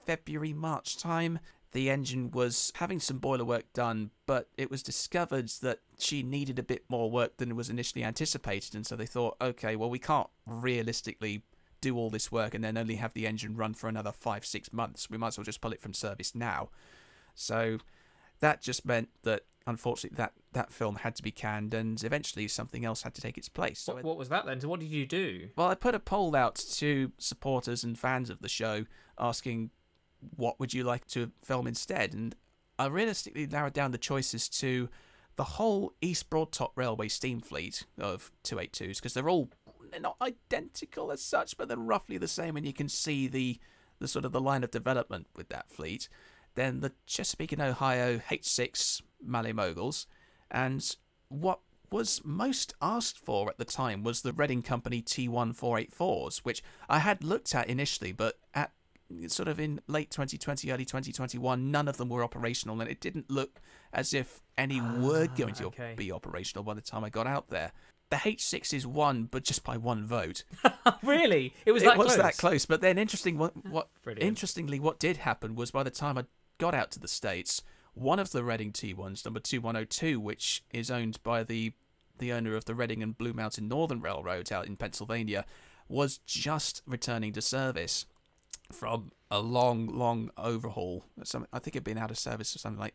February, March time, the engine was having some boiler work done, but it was discovered that she needed a bit more work than was initially anticipated, and so they thought, okay, well, we can't realistically do all this work and then only have the engine run for another 5-6 months. We might as well just pull it from service now. So that just meant that, unfortunately, that film had to be canned, and eventually something else had to take its place. So
what was that then? So what did you do?
Well, I put a poll out to supporters and fans of the show asking, what would you like to film instead? And I realistically narrowed down the choices to the whole East Broadtop Railway steam fleet of 282s, because they're not identical as such, but they're roughly the same, and you can see the sort of the line of development with that fleet. Then the Chesapeake and Ohio H6 Mallee Moguls, and what was most asked for at the time was the Reading Company T1 484s, which I had looked at initially, but at sort of in late 2020, early 2021, none of them were operational, and it didn't look as if any were going to be operational by the time I got out there. the H6s won, but just by one vote.
Really? It was that
close. But then interestingly, what did happen was by the time I got out to the States, one of the Reading T1s, number 2102, which is owned by the owner of the Reading and Blue Mountain Northern Railroad out in Pennsylvania, was just returning to service from a long overhaul. I think it'd been out of service for something like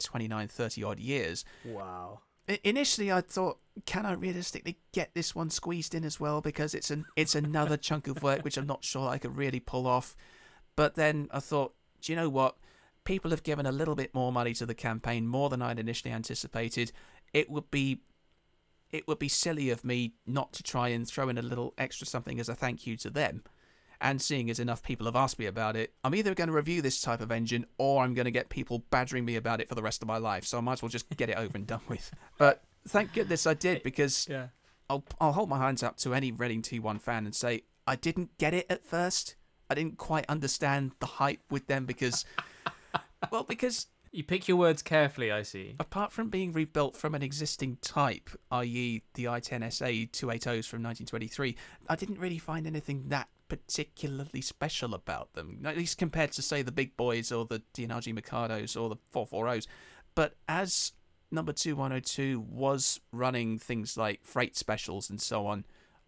29, 30 odd years.
Wow.
Initially, I thought, can I realistically get this one squeezed in as well? Because it's another chunk of work which I'm not sure I could really pull off. But then I thought, do you know what? People have given a little bit more money to the campaign, more than I'd initially anticipated. It would be silly of me not to try and throw in a little extra something as a thank you to them. And seeing as enough people have asked me about it, I'm either going to review this type of engine or I'm going to get people badgering me about it for the rest of my life. So I might as well just get it over and done with. But thank goodness I did, because I'll hold my hands up to any Reading T1 fan and say I didn't get it at first. I didn't quite understand the hype with them because
you pick your words carefully, I see.
Apart from being rebuilt from an existing type, i.e. the I-10SA 280s from 1923, I didn't really find anything that particularly special about them, at least compared to, say, the big boys or the DNRG Mikados or the 440s. But as number 2102 was running things like freight specials and so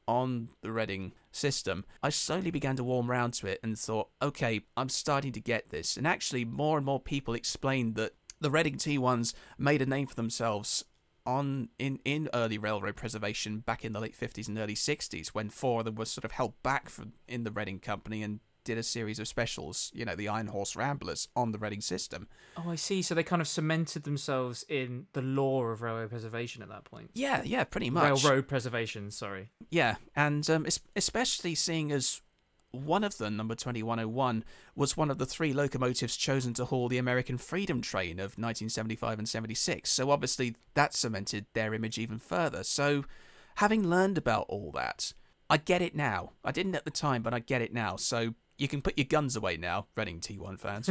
on the Reading system, I slowly began to warm round to it and thought, okay, I'm starting to get this. And actually, more and more people explained that the Reading T1s made a name for themselves in early railroad preservation back in the late 50s and early 60s, when four of them were sort of held back in the Reading Company and did a series of specials, the Iron Horse Ramblers on the Reading system.
Oh, I see. So they kind of cemented themselves in the lore of railway preservation at that point.
Yeah, pretty much.
Railroad preservation, sorry.
Yeah, and especially seeing as one of them, number 2101, was one of the three locomotives chosen to haul the American Freedom Train of 1975 and 76. So obviously that cemented their image even further. So having learned about all that, I get it now. I didn't at the time, but I get it now. So you can put your guns away now, Reading T1 fans.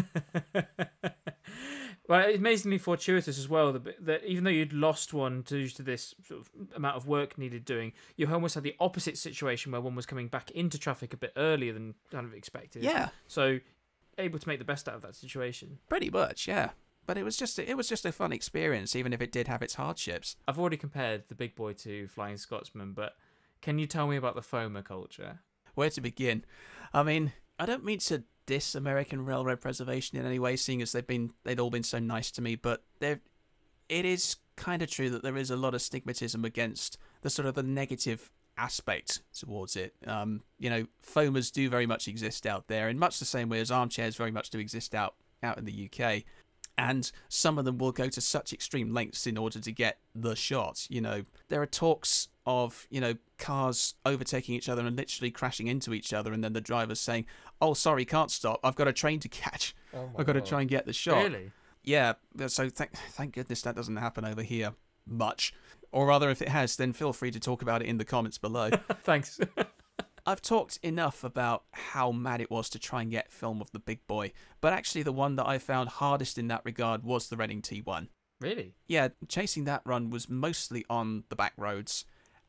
Well, it's amazingly fortuitous as well that even though you'd lost one due to this sort of amount of work needed doing, you almost had the opposite situation where one was coming back into traffic a bit earlier than kind of expected.
Yeah.
So able to make the best out of that situation.
Pretty much, yeah. But it was just a fun experience, even if it did have its hardships.
I've already compared the big boy to Flying Scotsman, but can you tell me about the FOMA culture?
Where to begin? I mean, I don't mean to diss American railroad preservation in any way, seeing as they'd all been so nice to me, but it is kind of true that there is a lot of stigmatism against the sort of the negative aspect towards it. FOMAs do very much exist out there, in much the same way as armchairs very much do exist out in the UK. And some of them will go to such extreme lengths in order to get the shot. There are talks of, cars overtaking each other and literally crashing into each other, and then the driver's saying, oh, sorry, can't stop. I've got a train to catch. I've got to try and get the shot.
Really?
Yeah, so thank goodness that doesn't happen over here much. Or rather, if it has, then feel free to talk about it in the comments below.
Thanks.
I've talked enough about how mad it was to try and get film of the big boy, but actually the one that I found hardest in that regard was the Reading T1.
Really?
Yeah, chasing that run was mostly on the back roads,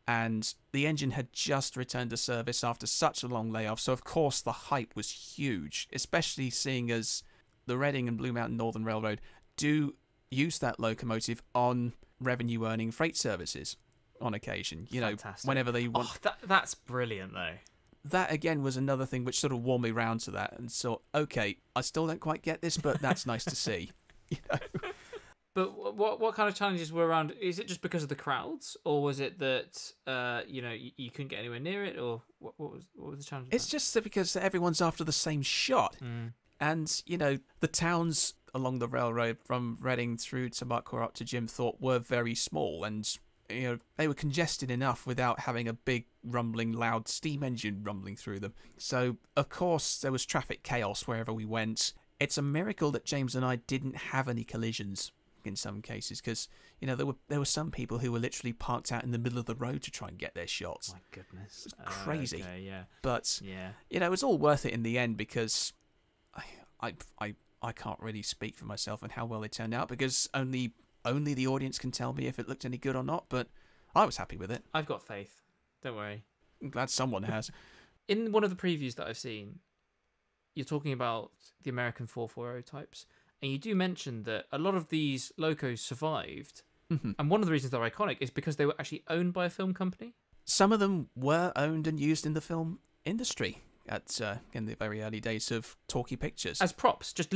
and the engine had just returned to service after such a long layoff, so of course the hype was huge, especially seeing as the Reading and Blue Mountain Northern Railroad do use that locomotive on revenue-earning freight services on occasion,
Fantastic.
Whenever they want.
Oh, that's brilliant, though.
That, again, was another thing which sort of warmed me round to that, and so, okay, I still don't quite get this, but that's nice to see.
But what kind of challenges were around? Is it just because of the crowds, or was it that you couldn't get anywhere near it, or what was the challenge?
It's just that because everyone's after the same shot, and the towns along the railroad from Reading through to Muckler up to Jim Thorpe were very small, and they were congested enough without having a big rumbling loud steam engine rumbling through them. So of course there was traffic chaos wherever we went. It's a miracle that James and I didn't have any collisions in some cases, because there were some people who were literally parked out in the middle of the road to try and get their shots.
My goodness,
it was crazy.
Okay, yeah.
But
yeah,
it was all worth it in the end, because I can't really speak for myself and how well they turned out, because only the audience can tell me if it looked any good or not. But I was happy with it.
I've got faith. Don't worry.
I'm glad someone has.
In one of the previews that I've seen, you're talking about the American 440 types, and you do mention that a lot of these locos survived, and one of the reasons they're iconic is because they were actually owned by a film company.
Some of them were owned and used in the film industry in the very early days of talkie pictures.
As props, just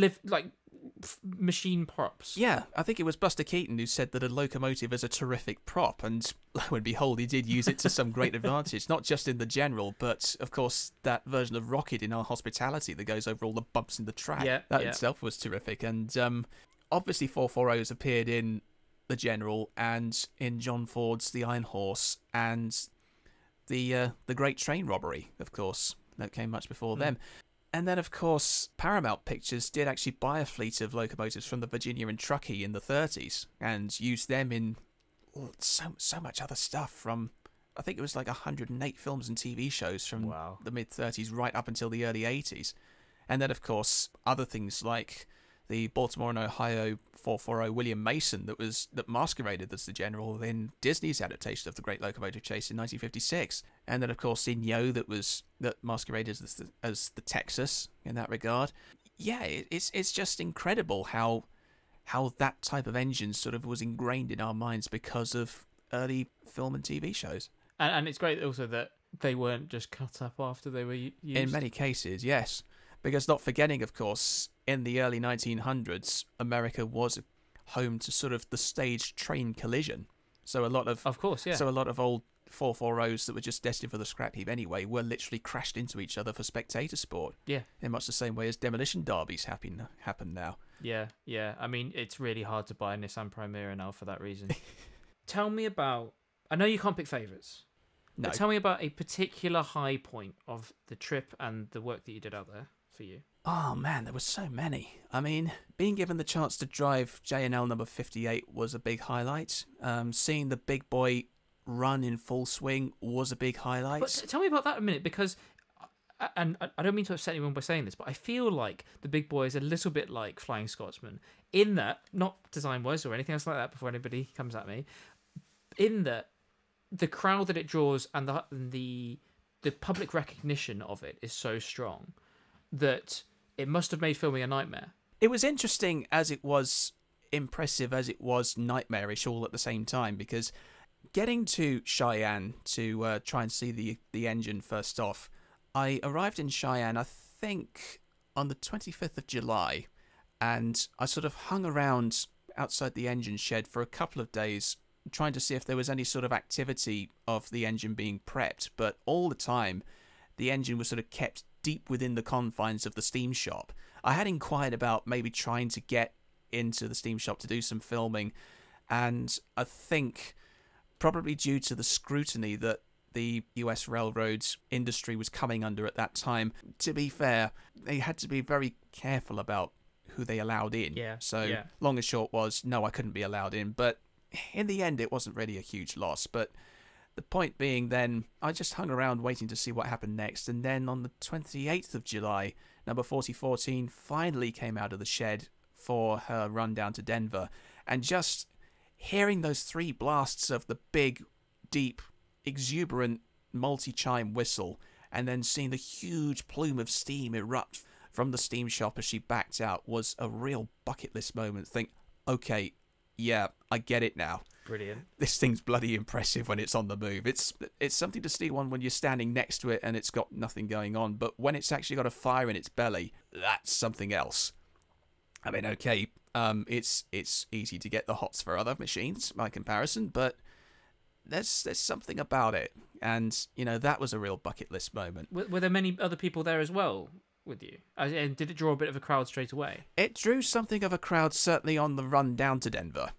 machine props.
Yeah, I think it was Buster Keaton who said that a locomotive is a terrific prop, and lo and behold, he did use it to some great advantage, not just in the general, but of course that version of Rocket in Our Hospitality that goes over all the bumps in the track. That itself was terrific, and obviously 440s appeared in the general and in John Ford's The Iron Horse and the Great Train Robbery, of course, that came much before them. And then, of course, Paramount Pictures did actually buy a fleet of locomotives from the Virginia and Truckee in the 30s and used them in so much other stuff from, I think it was like 108 films and TV shows from the mid-30s right up until the early 80s. And then, of course, other things like the Baltimore and Ohio 440 William Mason that masqueraded as the General in Disney's adaptation of The Great Locomotive Chase in 1956. And then, of course, in Yo that masqueraded as the Texas in that regard. Yeah, it's just incredible how that type of engine sort of was ingrained in our minds because of early film and TV shows.
And it's great also that they weren't just cut up after they were used.
In many cases, yes. Because not forgetting, of course, in the early 1900s, America was home to sort of the staged train collision. So a lot of
course, yeah.
So a lot of old 440s that were just destined for the scrap heap anyway were literally crashed into each other for spectator sport.
Yeah.
In much the same way as demolition derbies happen now.
Yeah. I mean, it's really hard to buy a Nissan Primera now for that reason. Tell me about... I know you can't pick favourites.
No.
But tell me about a particular high point of the trip and the work that you did out there for you.
Oh man, there were so many. I mean, being given the chance to drive JNL number 58 was a big highlight. Seeing the big boy run in full swing was a big highlight.
But tell me about that a minute, because, and I don't mean to upset anyone by saying this, but I feel like the big boy is a little bit like Flying Scotsman, in that, not design-wise or anything else like that before anybody comes at me, in that the crowd that it draws and the public recognition of it is so strong that it must have made filming a nightmare.
It was interesting as it was impressive as it was nightmarish all at the same time, because getting to Cheyenne to try and see the engine first off, I arrived in Cheyenne, I think, on the 25th of July, and I sort of hung around outside the engine shed for a couple of days trying to see if there was any sort of activity of the engine being prepped, but all the time the engine was sort of kept deep within the confines of the steam shop. I had inquired about maybe trying to get into the steam shop to do some filming, and I think probably due to the scrutiny that the US railroads industry was coming under at that time, to be fair, they had to be very careful about who they allowed in. Long and short was, no, I couldn't be allowed in, but in the end it wasn't really a huge loss. But the point being then, I just hung around waiting to see what happened next, and then on the 28th of July, number 4014 finally came out of the shed for her run down to Denver, and just hearing those three blasts of the big, deep, exuberant multi-chime whistle, and then seeing the huge plume of steam erupt from the steam shop as she backed out was a real bucket list moment. Think, okay, yeah, I get it now.
Brilliant.
This thing's bloody impressive when it's on the move. It's something to see one when you're standing next to it and it's got nothing going on, but when it's actually got a fire in its belly, that's something else. I mean, okay, it's easy to get the hots for other machines by comparison, but there's something about it, and you know, that was a real bucket list moment.
Were there many other people there as well with you? And did it draw a bit of a crowd straight away? It
drew something of a crowd certainly on the run down to Denver,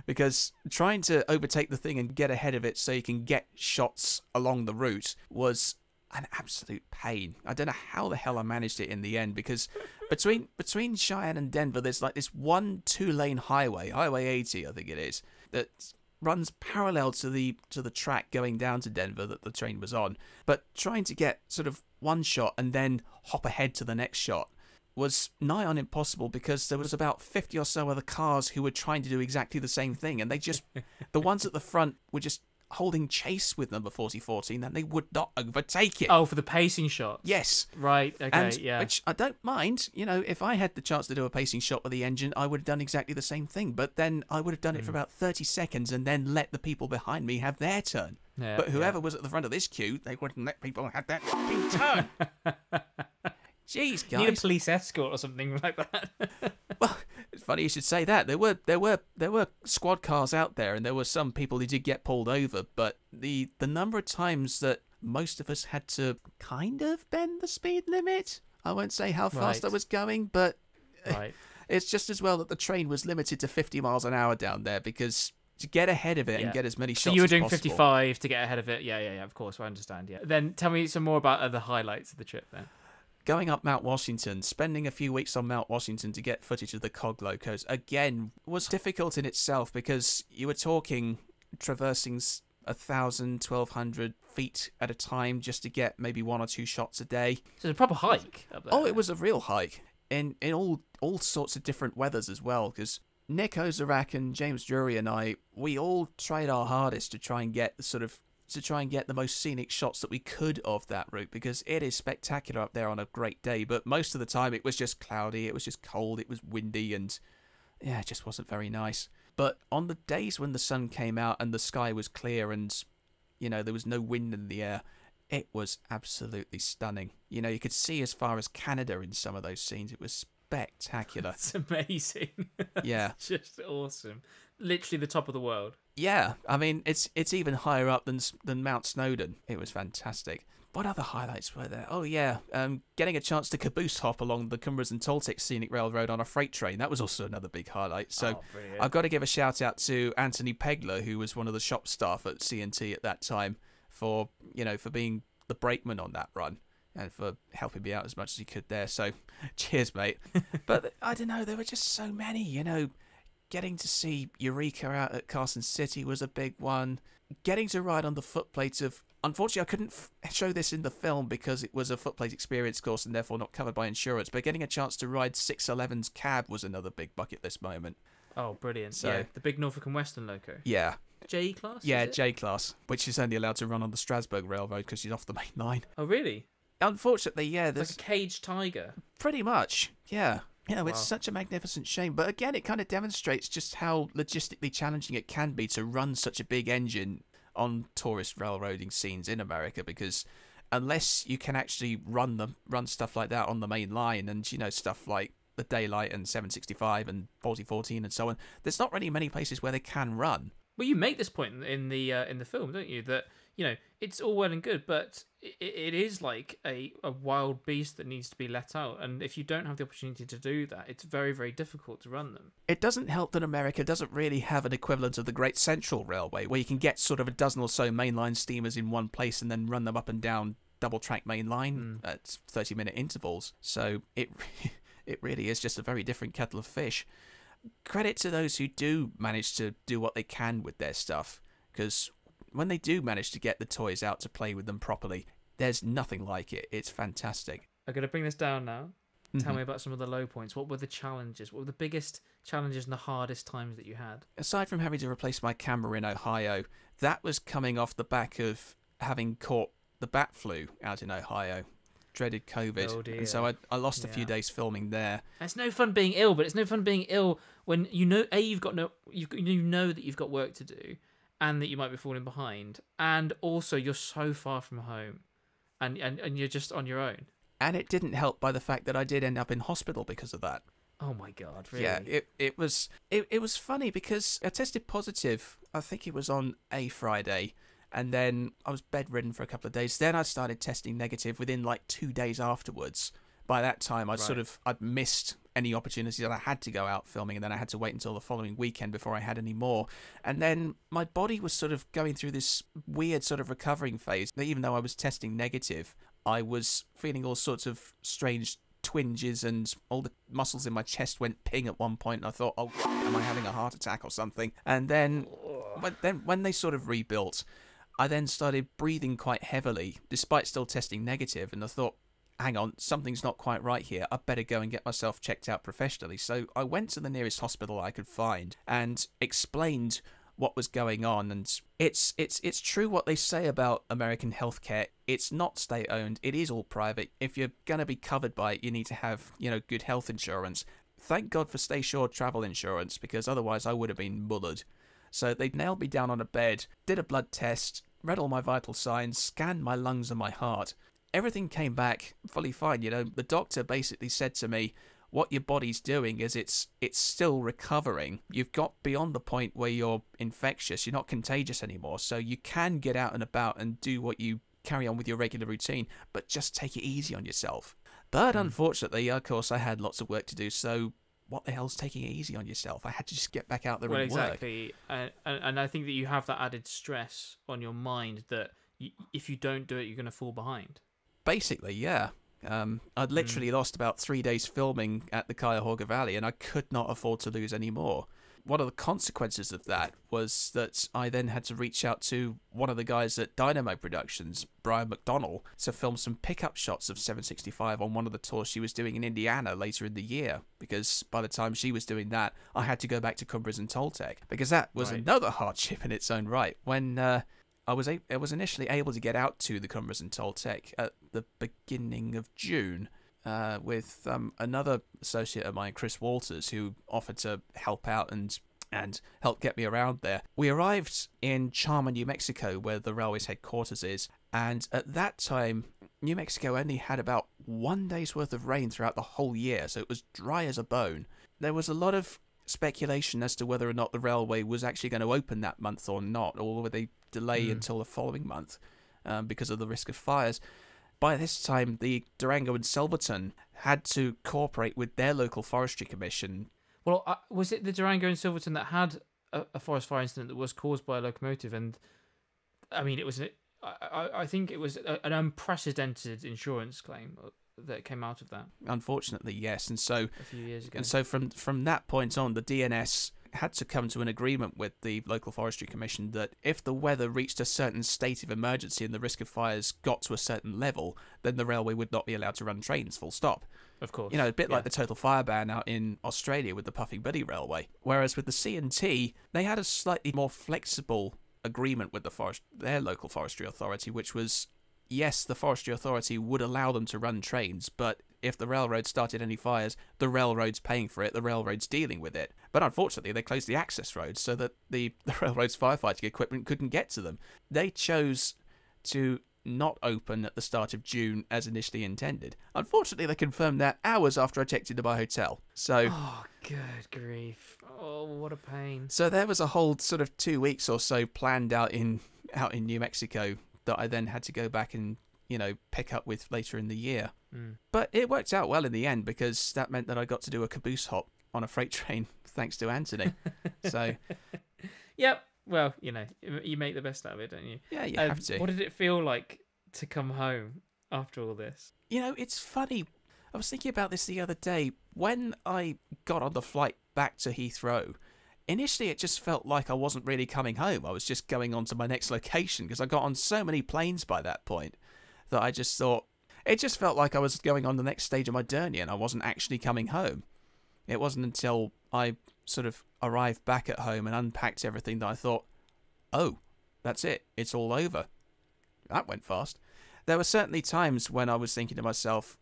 because trying to overtake the thing and get ahead of it so you can get shots along the route was an absolute pain. I don't know how the hell I managed it in the end, because between Cheyenne and Denver there's like this 2-lane highway 80 I think it is, that runs parallel to the track going down to Denver that the train was on, but trying to get sort of one shot and then hop ahead to the next shot was nigh on impossible, because there was about 50 or so other cars who were trying to do exactly the same thing, and they just the ones at the front were just holding chase with number 4014, and they would not overtake it.
Oh, for the pacing shots.
Yes.
Right. Okay.
And,
yeah.
Which I don't mind. You know, if I had the chance to do a pacing shot with the engine, I would have done exactly the same thing. But then I would have done it for about 30 seconds and then let the people behind me have their turn.
Yeah,
but whoever was at the front of this queue, they wouldn't let people have that turn. Jeez, guys.
You need a police escort or something like that.
Well, it's funny you should say that. There were squad cars out there, and there were some people who did get pulled over. But the number of times that most of us had to kind of bend the speed limit. I won't say how fast I was going, but it's just as well that the train was limited to 50 miles an hour down there, because to get ahead of it and get as many shots as possible. So
you were doing 55 to get ahead of it. Yeah, of course, I understand. Yeah. Then tell me some more about the highlights of the trip then.
Going up Mount Washington, spending a few weeks on Mount Washington to get footage of the cog locos, again, was difficult in itself, because you were talking traversing 1,000, 1,200 feet at a time just to get maybe 1 or 2 shots a day.
So it's a proper hike up there.
Oh, it was a real hike in all sorts of different weathers as well, because Nick Ozerak and James Drury and I, we all tried our hardest to try and get the most scenic shots that we could of that route, because it is spectacular up there on a great day. But most of the time it was just cloudy, it was just cold, it was windy, and yeah, it just wasn't very nice. But on the days when the sun came out and the sky was clear and, you know, there was no wind in the air, it was absolutely stunning. You know, you could see as far as Canada in some of those scenes. It was spectacular.
It's amazing.
Yeah.
It's just awesome. Literally the top of the world.
Yeah, I mean, it's even higher up than Mount Snowdon. It was fantastic. What other highlights were there? Oh, yeah, getting a chance to caboose hop along the Cumbres and Toltec Scenic Railroad on a freight train. That was also another big highlight. So I've got to give a shout out to Anthony Pegler, who was one of the shop staff at CNT at that time, for being the brakeman on that run and for helping me out as much as he could there. So cheers, mate. But I don't know, there were just so many, you know. Getting to see Eureka out at Carson City was a big one. Getting to ride on the footplates of... Unfortunately, I couldn't show this in the film because it was a footplate experience course and therefore not covered by insurance, but getting a chance to ride 611's cab was another big bucket list moment.
Oh, brilliant.
So,
yeah, the big Norfolk and Western loco.
Yeah.
J class?
Yeah, J class, which is only allowed to run on the Strasbourg Railroad because she's off the main line.
Oh, really?
Unfortunately, yeah.
It's like a caged tiger.
Pretty much, yeah. You know,
Wow.
It's such a magnificent shame. But again, it kind of demonstrates just how logistically challenging it can be to run such a big engine on tourist railroading scenes in America, because unless you can actually run stuff like that on the main line, and, you know, stuff like the Daylight and 765 and 4014 and so on, there's not really many places where they can run.
Well, you make this point in the film, don't you? That, you know, it's all well and good, but it is like a wild beast that needs to be let out. And if you don't have the opportunity to do that, it's very, very difficult to run them.
It doesn't help that America doesn't really have an equivalent of the Great Central Railway, where you can get sort of a dozen or so mainline steamers in one place and then run them up and down double-track main line at 30-minute intervals. So it really is just a very different kettle of fish. Credit to those who do manage to do what they can with their stuff, because when they do manage to get the toys out to play with them properly, there's nothing like it. It's fantastic.
I'm going to bring this down now. Tell me about some of the low points. What were the challenges? What were the biggest challenges and the hardest times that you had?
Aside from having to replace my camera in Ohio, that was coming off the back of having caught the bat flu out in Ohio. Dreaded COVID.
Oh dear.
And so I lost a few days filming there.
It's no fun being ill, but it's no fun being ill when you know you know that you've got work to do, and that you might be falling behind, and also you're so far from home, and you're just on your own.
And it didn't help by the fact that I did end up in hospital because of that.
Oh my God, really?
Yeah, it was funny because I tested positive, I think it was on a Friday, and then I was bedridden for a couple of days. Then I started testing negative within like 2 days afterwards. By that time, I'd missed any opportunities that I had to go out filming, and then I had to wait until the following weekend before I had any more. And then my body was sort of going through this weird sort of recovering phase. Even though I was testing negative, I was feeling all sorts of strange twinges, and all the muscles in my chest went ping at one point, and I thought, oh, am I having a heart attack or something? And then when they sort of rebuilt, I then started breathing quite heavily, despite still testing negative, and I thought, hang on, something's not quite right here. I better go and get myself checked out professionally. So I went to the nearest hospital I could find and explained what was going on. And it's true what they say about American healthcare. It's not state-owned. It is all private. If you're going to be covered by it, you need to have, good health insurance. Thank God for Stay Shore travel insurance, because otherwise I would have been mullered. So they nailed me down on a bed, did a blood test, read all my vital signs, scanned my lungs and my heart. Everything came back fully fine. The doctor basically said to me, what your body's doing is it's still recovering. You've got beyond the point where you're infectious. You're not contagious anymore. So you can get out and about and do what you carry on with your regular routine, but just take it easy on yourself. But unfortunately, of course, I had lots of work to do. So what the hell's taking it easy on yourself? I had to just get back out there and work. Well,
exactly. And I think that you have that added stress on your mind that if you don't do it, you're going to fall behind.
Basically, yeah. I'd literally lost about 3 days filming at the Cuyahoga Valley, and I could not afford to lose any more. One of the consequences of that was that I then had to reach out to one of the guys at Dynamo Productions, Brian McDonnell, to film some pickup shots of 765 on one of the tours she was doing in Indiana later in the year, because by the time she was doing that, I had to go back to Cumbres and Toltec, because that was another hardship in its own right. When I was initially able to get out to the Cumbres and Toltec at the beginning of June with another associate of mine, Chris Walters, who offered to help out and help get me around there. We arrived in Chama, New Mexico, where the railway's headquarters is, and at that time, New Mexico only had about 1 day's worth of rain throughout the whole year, so it was dry as a bone. There was a lot of speculation as to whether or not the railway was actually going to open that month or not, or would they delay until the following month because of the risk of fires. By this time, the Durango and Silverton had to cooperate with their local forestry commission.
Well, was it the Durango and Silverton that had a forest fire incident that was caused by a locomotive? And I mean, it was I think it was an unprecedented insurance claim that came out of that.
Unfortunately, yes. And so
a few years ago.
And so from that point on, the DNS had to come to an agreement with the local forestry commission that if the weather reached a certain state of emergency and the risk of fires got to a certain level, then the railway would not be allowed to run trains, full stop.
Of course.
A bit like the total fire ban out in Australia with the Puffing Buddy Railway. Whereas with the C&T, they had a slightly more flexible agreement with their local forestry authority, which was, yes, the forestry authority would allow them to run trains, but if the railroad started any fires, the railroad's paying for it, the railroad's dealing with it. But unfortunately, they closed the access roads so that the railroad's firefighting equipment couldn't get to them. They chose to not open at the start of June as initially intended. Unfortunately, they confirmed that hours after I checked into my hotel. So,
oh, good grief. Oh, what a pain.
So there was a whole sort of 2 weeks or so planned out in New Mexico that I then had to go back and, pick up with later in the year. But it worked out well in the end, because that meant that I got to do a caboose hop on a freight train, thanks to Anthony. So,
yep. Well, you make the best out of it, don't you?
Yeah, you have to.
What did it feel like to come home after all this?
It's funny. I was thinking about this the other day. When I got on the flight back to Heathrow, initially it just felt like I wasn't really coming home. I was just going on to my next location, because I got on so many planes by that point that I just thought, it just felt like I was going on the next stage of my journey and I wasn't actually coming home. It wasn't until I sort of arrived back at home and unpacked everything that I thought, oh, that's it. It's all over. That went fast. There were certainly times when I was thinking to myself,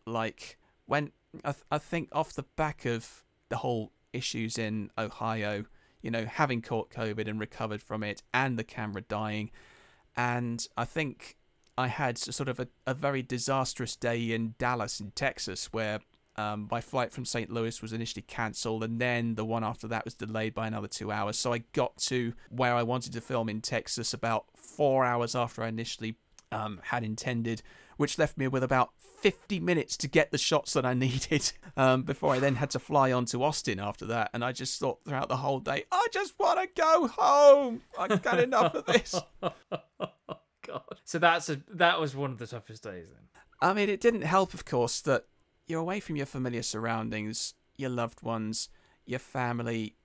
like, when I think off the back of the whole issues in Ohio, having caught COVID and recovered from it, and the camera dying, and I think I had sort of a very disastrous day in Dallas in Texas, where my flight from St. Louis was initially cancelled, and then the one after that was delayed by another 2 hours. So I got to where I wanted to film in Texas about 4 hours after I initially had intended, which left me with about 50 minutes to get the shots that I needed before I then had to fly on to Austin after that. And I just thought throughout the whole day, I just want to go home. I've got enough of this.
God. So that was one of the toughest days then.
I mean, it didn't help, of course, that you're away from your familiar surroundings, your loved ones, your family.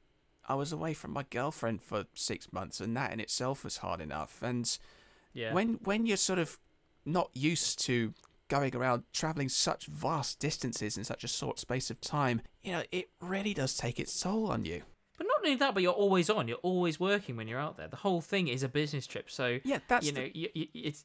I was away from my girlfriend for 6 months, and that in itself was hard enough. And
yeah,
when you're sort of not used to going around traveling such vast distances in such a short space of time, it really does take its toll on you.
But not only that, but you're always on. You're always working when you're out there. The whole thing is a business trip, so
yeah, that's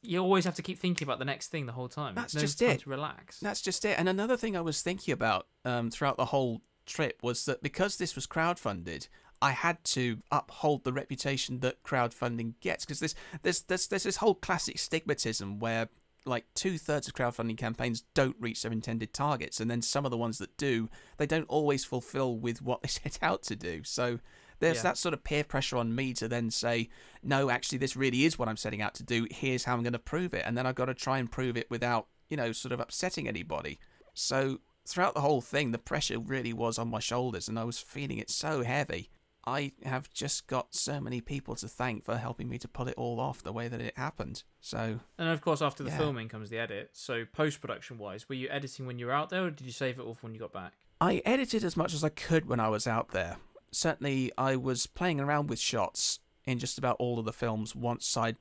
you always have to keep thinking about the next thing the whole time.
That's
no
just
time
it.
to relax.
That's just it. And another thing I was thinking about throughout the whole trip was that because this was crowdfunded, I had to uphold the reputation that crowdfunding gets, because there's this whole classic stigmatism where like 2/3 of crowdfunding campaigns don't reach their intended targets, and then some of the ones that do, they don't always fulfill with what they set out to do. So there's that sort of peer pressure on me to then say, no, actually this really is what I'm setting out to do, here's how I'm going to prove it, and then I've got to try and prove it without, sort of upsetting anybody. So throughout the whole thing, the pressure really was on my shoulders, and I was feeling it so heavy. I have just got so many people to thank for helping me to pull it all off the way that it happened. So,
and of course, after the filming comes the edit. So, post-production wise, were you editing when you were out there, or did you save it all for when you got back?
I edited as much as I could when I was out there. Certainly, I was playing around with shots in just about all of the films once I'd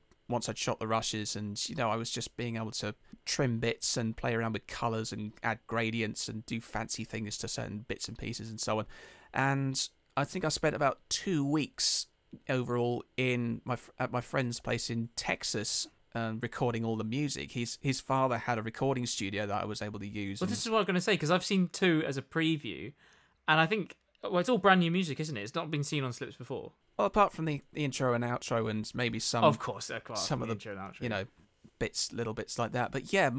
shot the rushes, and I was just being able to trim bits and play around with colours and add gradients and do fancy things to certain bits and pieces and so on. And I think I spent about 2 weeks overall at my friend's place in Texas, recording all the music. His father had a recording studio that I was able to use.
Well, this is what I'm going to say, because I've seen 2 as a preview, and I think, well, it's all brand new music, isn't it? It's not been seen on Slips before.
Well, apart from the intro and outro and maybe some,
of course,
some of the
intro and outro.
little bits like that. But yeah,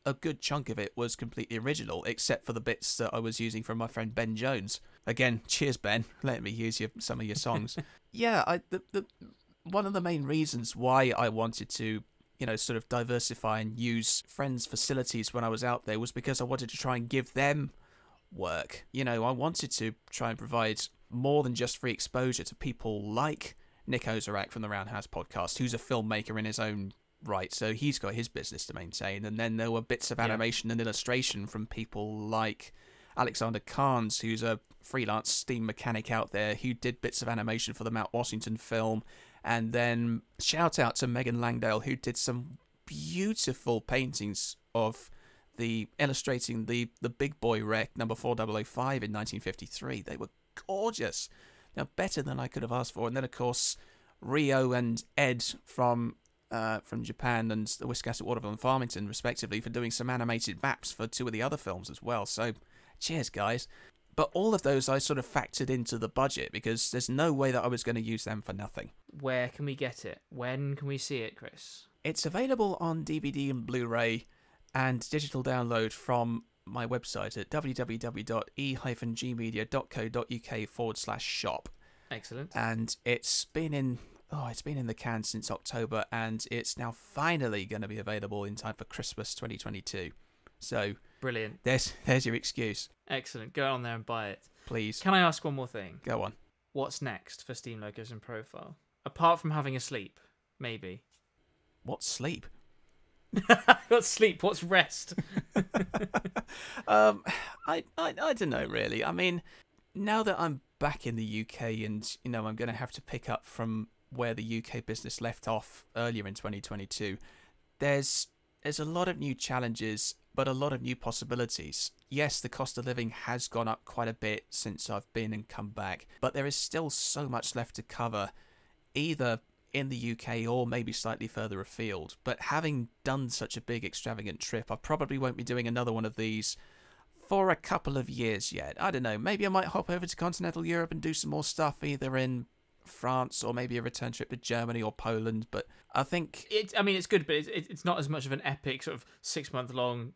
a good chunk of it was completely original, except for the bits that I was using from my friend Ben Jones. Again, cheers, Ben, letting me use some of your songs. Yeah, one of the main reasons why I wanted to, sort of diversify and use friends' facilities when I was out there was because I wanted to try and give them work. I wanted to try and provide more than just free exposure to people like Nick Ozerak from the Roundhouse Podcast, who's a filmmaker in his own right, so he's got his business to maintain. And then there were bits of animation and illustration from people like Alexander Carnes, who's a freelance steam mechanic out there who did bits of animation for the Mount Washington film. And then shout out to Megan Langdale, who did some beautiful paintings of illustrating the big boy wreck number 4005 in 1953. They were gorgeous. Better than I could have asked for. And then of course Rio and Ed from Japan and the Wiscasset, Waterville and Farmington respectively for doing some animated maps for 2 of the other films as well. So cheers, guys. But all of those I sort of factored into the budget, because there's no way that I was going to use them for nothing.
Where can we get it? When can we see it, Chris?
It's available on DVD and Blu-ray and digital download from my website at www.e-gmedia.co.uk/shop.
Excellent.
And it's been in the can since October, and it's now finally going to be available in time for Christmas 2022. So
brilliant.
There's your excuse.
Excellent. Go on there and buy it,
please.
Can I ask one more thing?
Go on.
What's next for Steam Locos and Profile? Apart from having a sleep, maybe.
What's sleep?
What's sleep? What's rest?
I don't know really. I mean, now that I'm back in the UK and I'm going to have to pick up from where the UK business left off earlier in 2022, there's a lot of new challenges, but a lot of new possibilities. Yes, the cost of living has gone up quite a bit since I've been and come back, but there is still so much left to cover, either in the UK or maybe slightly further afield. But having done such a big extravagant trip, I probably won't be doing another one of these for a couple of years yet. I don't know, maybe I might hop over to continental Europe and do some more stuff either in France or maybe a return trip to Germany or Poland. But I think
it's good, but it's not as much of an epic sort of 6-month-long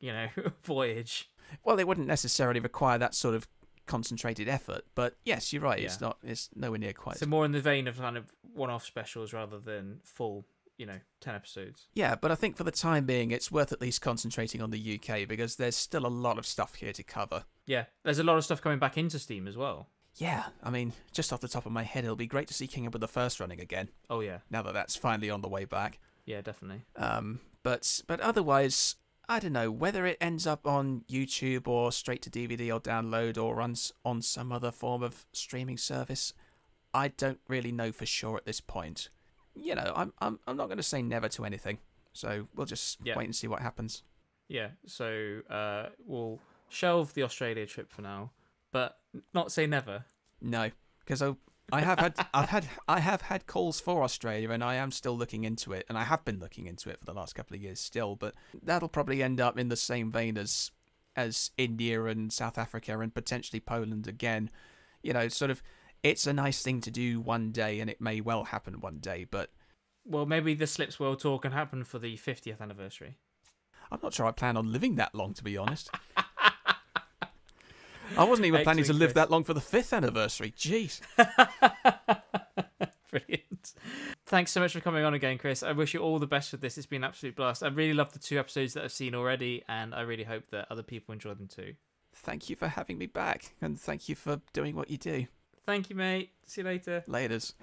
voyage.
Well, it wouldn't necessarily require that sort of concentrated effort, but yes, you're right. Yeah. It's nowhere near quite.
So more in the vein of kind of one-off specials rather than full 10 episodes.
Yeah, but I think for the time being, it's worth at least concentrating on the UK, because there's still a lot of stuff here to cover.
Yeah, there's a lot of stuff coming back into Steam as well.
Yeah, I mean, just off the top of my head, it'll be great to see King of the First running again.
Oh yeah.
Now that that's finally on the way back.
Yeah, definitely.
But otherwise, I don't know whether it ends up on YouTube or straight to DVD or download or runs on some other form of streaming service. I don't really know for sure at this point. I'm not going to say never to anything. So we'll just wait and see what happens.
Yeah. So we'll shelve the Australia trip for now, but not say never.
No, because I have had calls for Australia, and I am still looking into it, and I have been looking into it for the last couple of years still, but that'll probably end up in the same vein as India and South Africa and potentially Poland again. You know, sort of, it's a nice thing to do one day, and it may well happen one day, but...
Well, maybe the Slips World Tour can happen for the 50th anniversary.
I'm not sure I plan on living that long, to be honest. I wasn't even planning to live that long for the 5th anniversary. Jeez.
Brilliant. Thanks so much for coming on again, Chris. I wish you all the best with this. It's been an absolute blast. I really love the 2 episodes that I've seen already, and I really hope that other people enjoy them too.
Thank you for having me back, and thank you for doing what you do.
Thank you, mate. See you later.
Laters.